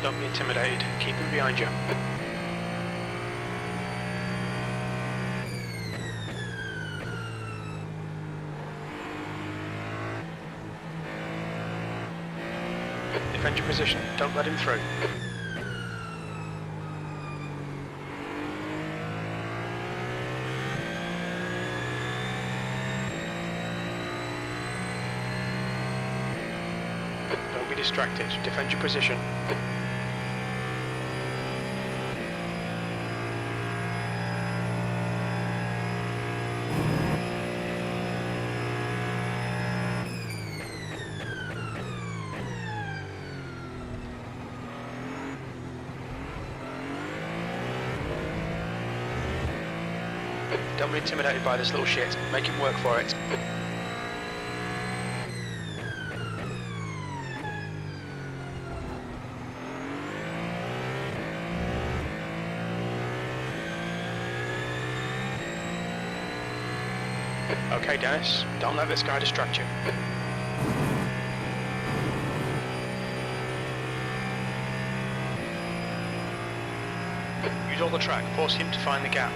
Don't be intimidated. Keep him behind you. Defend your position. Don't let him through. Don't be distracted. Defend your position. Don't be intimidated by this little shit. Make him work for it. Okay, Dennis. Don't let this guy distract you. Use all the track. Force him to find the gap.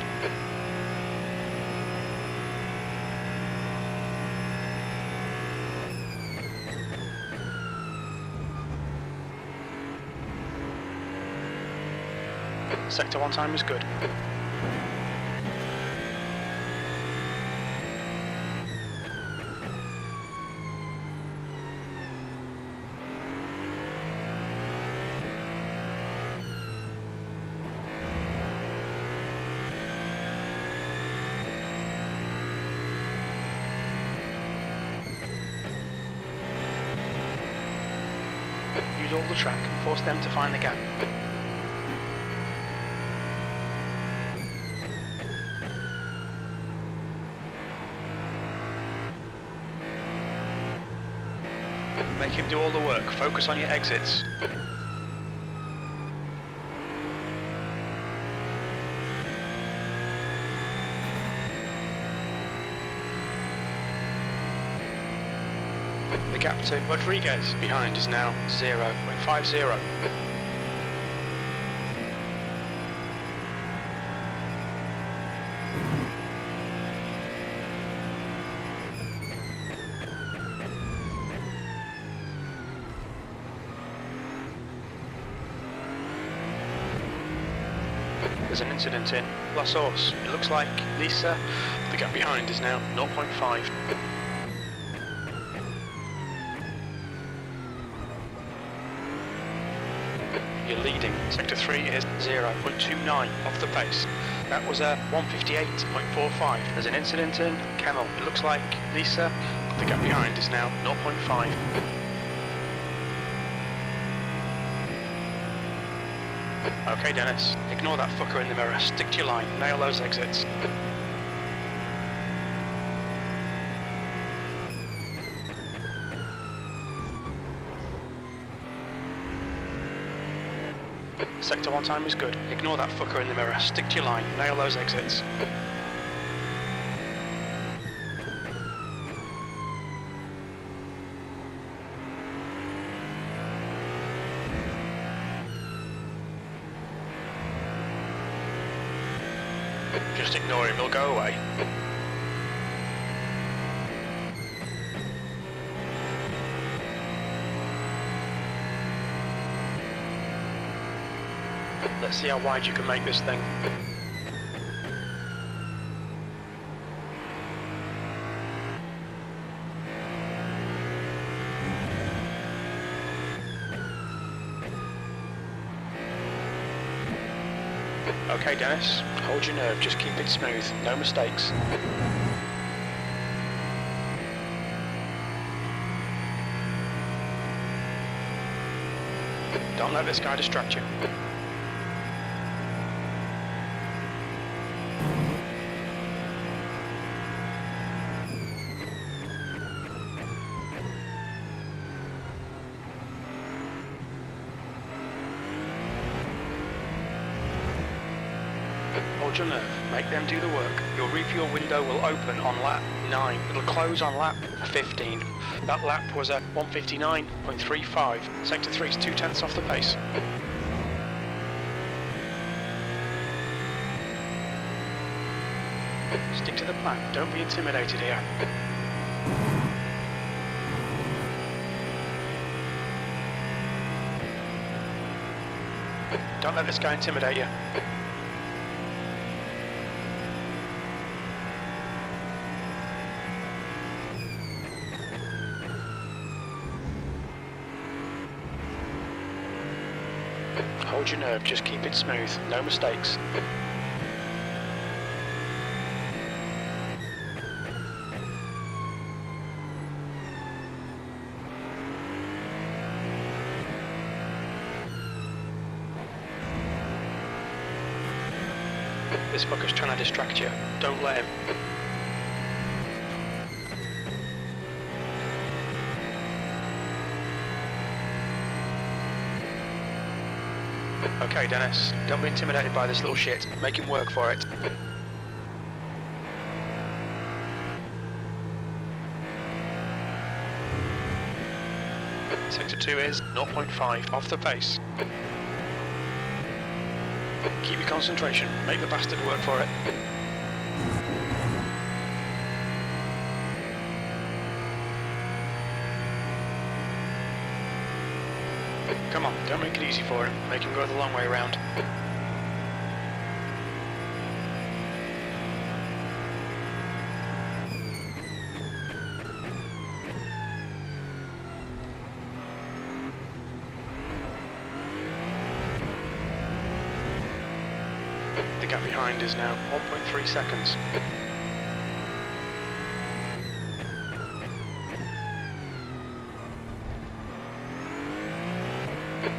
Sector 1 time is good. Use all the track and force them to find the gap. Make him do all the work. Focus on your exits. The gap to Rodriguez behind is now 0.50. There's an incident in La Source. It looks like Lisa, the gap behind is now 0.5. You're leading. Sector 3 is 0.29 off the pace. That was a 158.45. There's an incident in Kennel. It looks like Lisa, the gap behind is now 0.5. Okay, Dennis. Ignore that fucker in the mirror. Stick to your line. Nail those exits. Sector 1 time is good. Ignore that fucker in the mirror. Stick to your line. Nail those exits. Just ignore him, he'll go away. Let's see how wide you can make this thing. Okay, Dennis, hold your nerve, just keep it smooth, no mistakes. Don't let this guy distract you. Hold your nerve, make them do the work. Your refuel window will open on lap 9. It'll close on lap 15. That lap was at 1:59.35. Sector 3 is 2/10 off the pace. Stick to the plan, don't be intimidated here. Don't let this guy intimidate you. Hold your nerve, just keep it smooth, no mistakes. This fucker's trying to distract you, don't let him. Okay, Dennis, don't be intimidated by this little shit. Make him work for it. Sector 2 is 0.5 off the pace. Keep your concentration. Make the bastard work for it. Come on, don't make it easy for him. Make him go the long way around. The gap behind is now 1.3 seconds.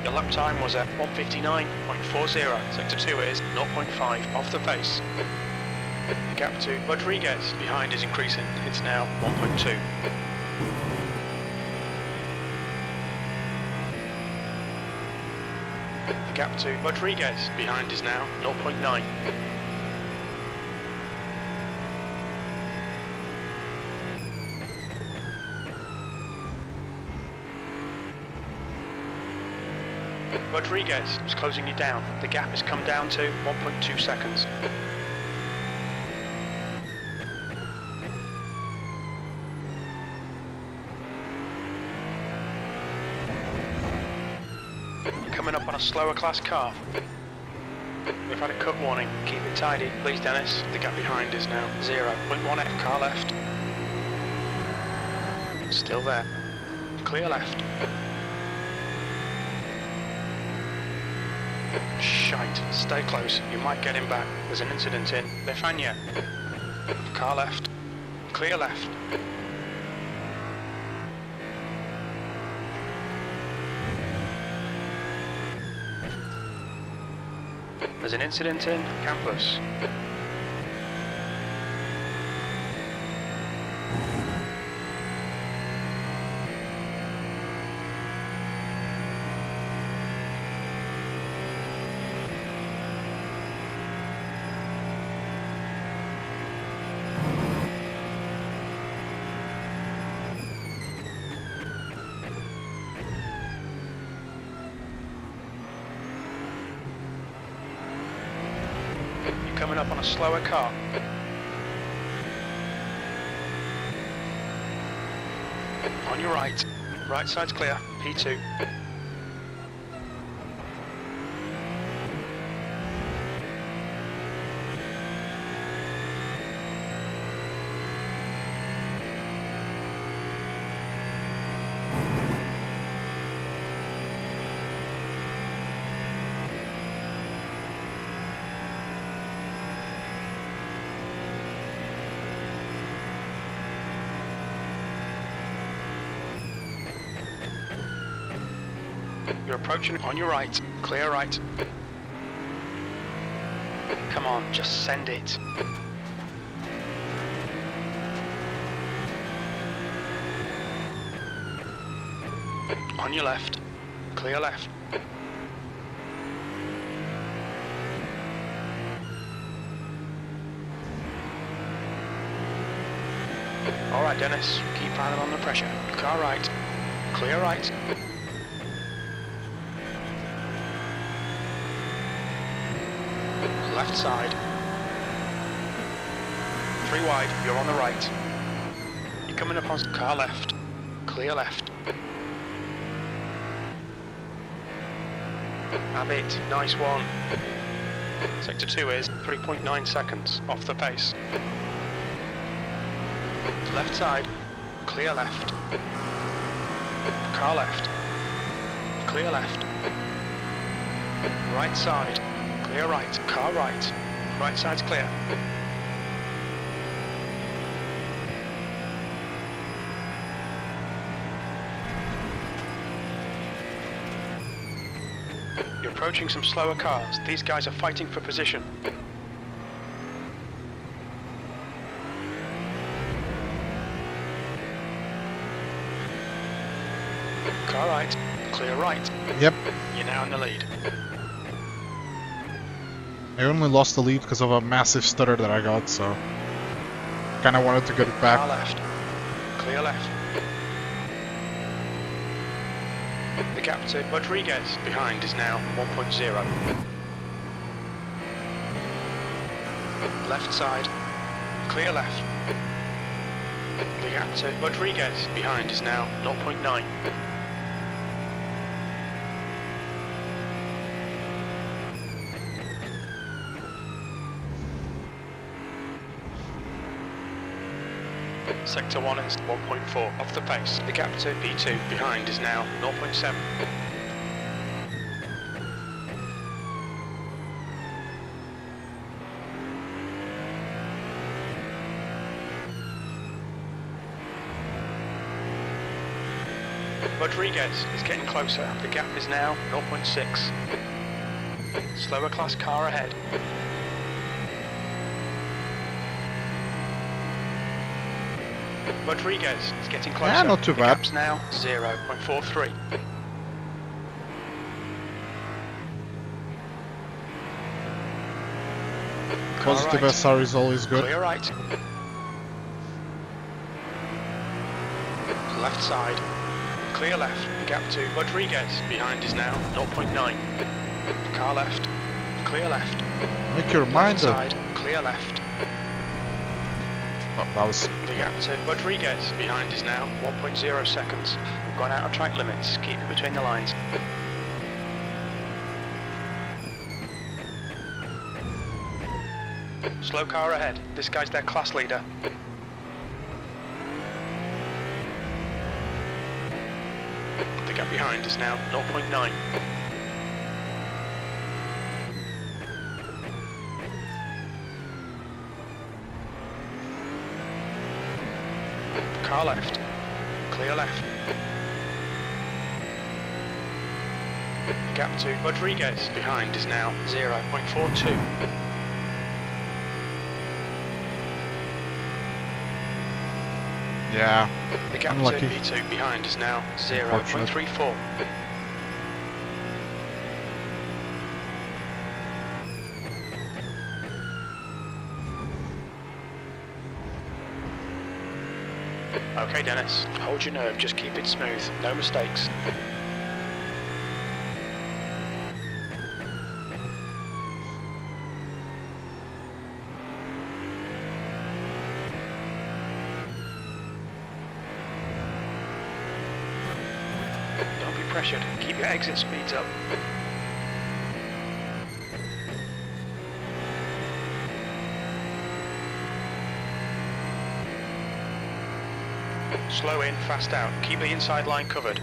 Your lap time was at 1:59.40. Sector 2 is 0.5 off the pace. The gap to Rodriguez behind is increasing. It's now 1.2. The gap to Rodriguez behind is now 0.9. Rodriguez is closing you down. The gap has come down to 1.2 seconds. Coming up on a slower class car. We've had a cut warning. Keep it tidy, please, Dennis. The gap behind is now 0.1F car left. Still there. Clear left. Shite. Stay close. You might get him back. There's an incident in Lefania. Car left. Clear left. There's an incident in campus. Coming coming up on a slower car. On your right. Right side's clear. P2. You're approaching on your right. Clear right. Come on, just send it. On your left. Clear left. Alright Dennis, keep piling on the pressure. Car right. Clear right. Left side. 3 wide, you're on the right. You're coming up on car left. Clear left. Have it, nice one. Sector 2 is 3.9 seconds off the pace. Left side, clear left. Car left. Clear left. Right side. Clear right, car right. Right side's clear. You're approaching some slower cars. These guys are fighting for position. Car right, clear right. Yep. You're now in the lead. I only lost the lead because of a massive stutter that I got, so kinda wanted to get it back. Car left. Clear left. The gap to Rodriguez behind is now 1.0. Left side. Clear left. The gap to Rodriguez behind is now 0.9. Sector 1 is 1.4 off the pace. The gap to P2 behind is now 0.7. Rodriguez is getting closer. The gap is now 0.6. Slower class car ahead. Rodriguez is getting closer. Yeah, not too the bad. Gap's now 0.43. Positive right. SR is always good. Clear right. Left side. Clear left. Gap to Rodriguez. Behind is now 0.9. Car left. Clear left. Make your mind Left up. side. Clear left. Oh, that was... The gap to Rodriguez behind is now 1.0 seconds. We've gone out of track limits. Keep it between the lines. Slow car ahead. This guy's their class leader. The gap behind is now 0.9. Car left. Clear left. The gap to Rodriguez behind is now 0.42. Yeah. The gap Unlucky. to P2 behind is now 0.34. Okay Dennis, hold your nerve, just keep it smooth, no mistakes. Don't be pressured. Keep your exit speeds up. Slow in, fast out. Keep the inside line covered.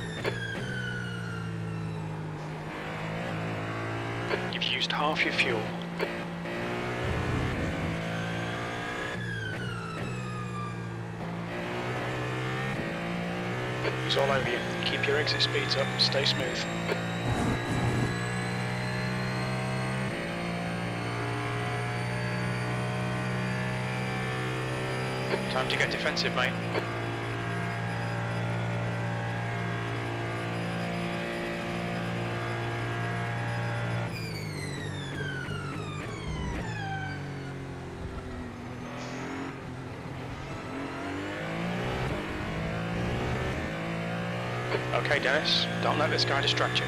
You've used half your fuel. It's all over you. Keep your exit speeds up. Stay smooth. Time to get defensive, mate. Okay, Dennis, don't let this guy distract you.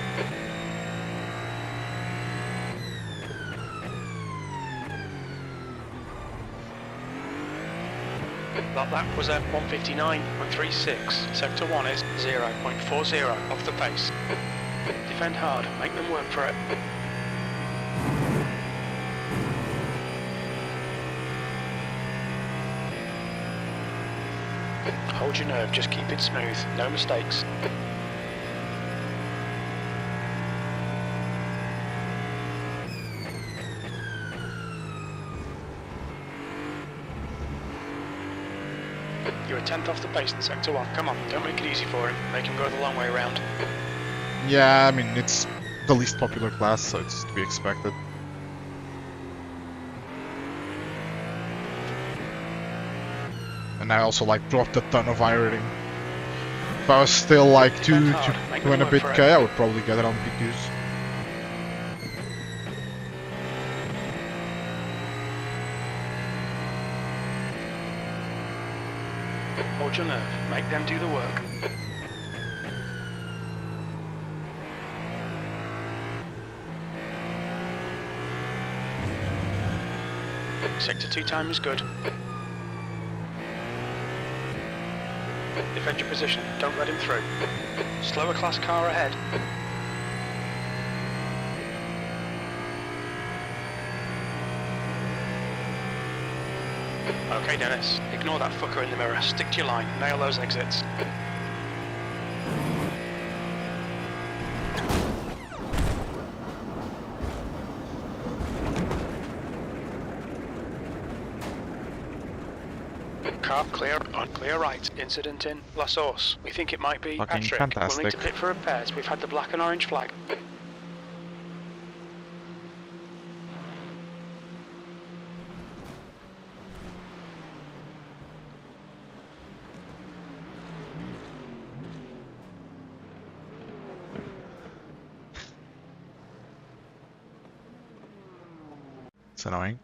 That lap was at 1:59.36. Sector 1 is 0.40 off the pace. Defend hard, make them work for it. Hold your nerve, just keep it smooth, no mistakes. You're a tenth off the pace in Sector 1. Come on, don't make it easy for him. Make him go the long way around. Yeah, I mean, it's the least popular class, so it's to be expected. And I also like dropped a ton of iRacing. If I was still like 2 and a bit K, I would probably get it on P2s. Hold your nerve, make them do the work. Sector 2 time is good. Defend your position, don't let him through. Slower class car ahead. Okay, Dennis, ignore that fucker in the mirror. Stick to your line, nail those exits. Car clear on clear right. Incident in La Source. We think it might be Fucking Patrick. fantastic. We'll need to pit for repairs. We've had the black and orange flag. It's annoying.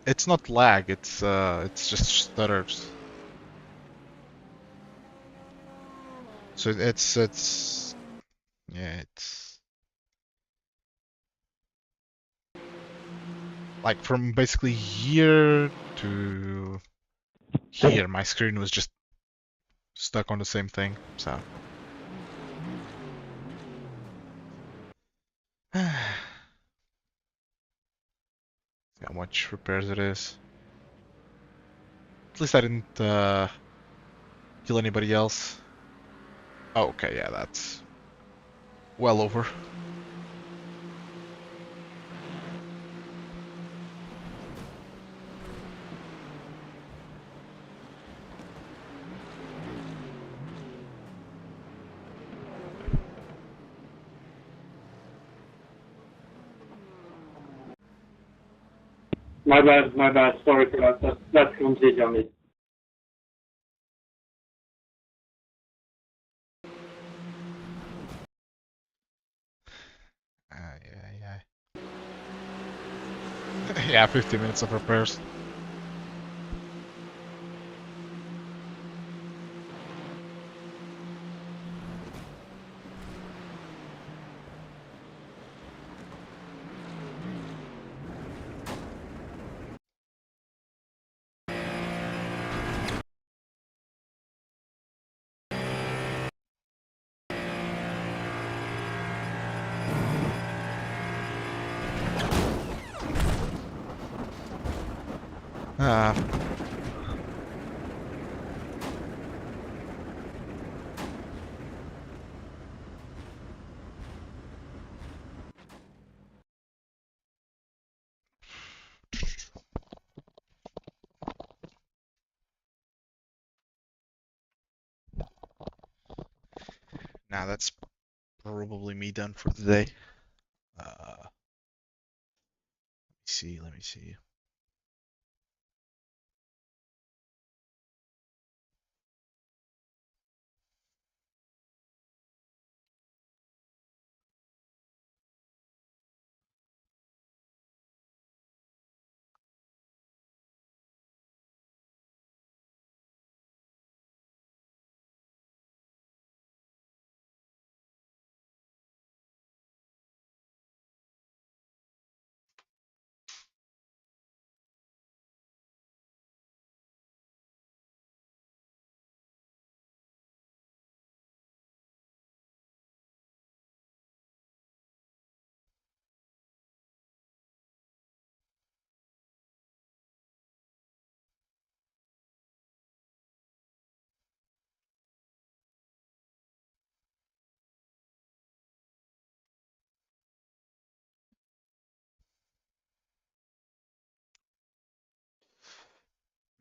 It's not lag, it's just stutters. So it's yeah, it's like from basically here to here my screen was just stuck on the same thing, so see how much repairs it is. At least I didn't kill anybody else. Oh, okay, yeah, that's well over. My bad, sorry for that. That's completely on me. Yeah. Yeah, 50 minutes of repairs. Uh, now that's probably me done for the day. Let me see.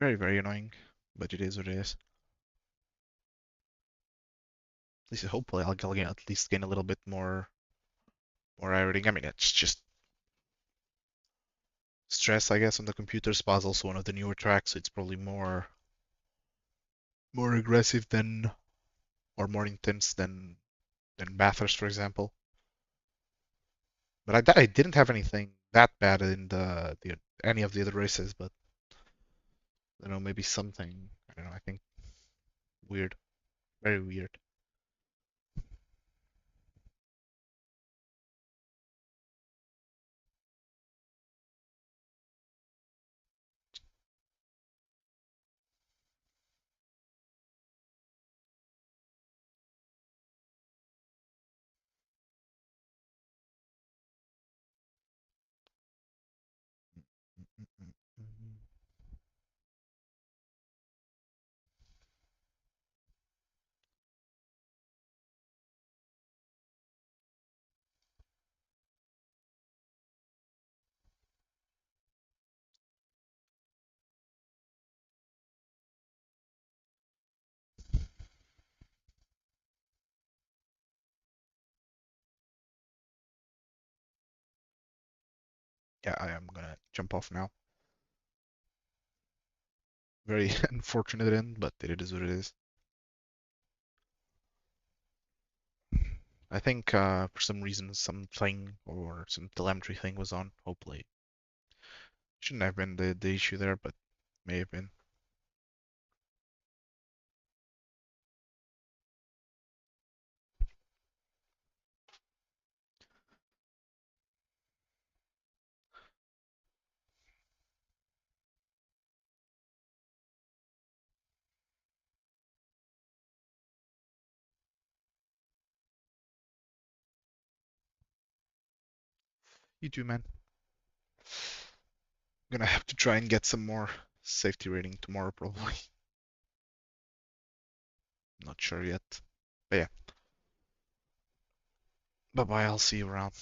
Very, very annoying, but it is what it is. At least hopefully I'll gain, at least gain a little bit more iRacing. I mean, it's just stress, I guess, on the computer. Spa's also one of the newer tracks, so it's probably more aggressive than or more intense than Bathurst, for example. But I didn't have anything that bad in the any of the other races, but I don't know, maybe something. I don't know. I think weird, very weird. Yeah, I am gonna jump off now. Very unfortunate end, but it is what it is. I think for some reason something or some telemetry thing was on. Hopefully, shouldn't have been the issue there, but may have been. You too, man. I'm gonna have to try and get some more safety rating tomorrow, probably. Not sure yet. But yeah. Bye bye, I'll see you around.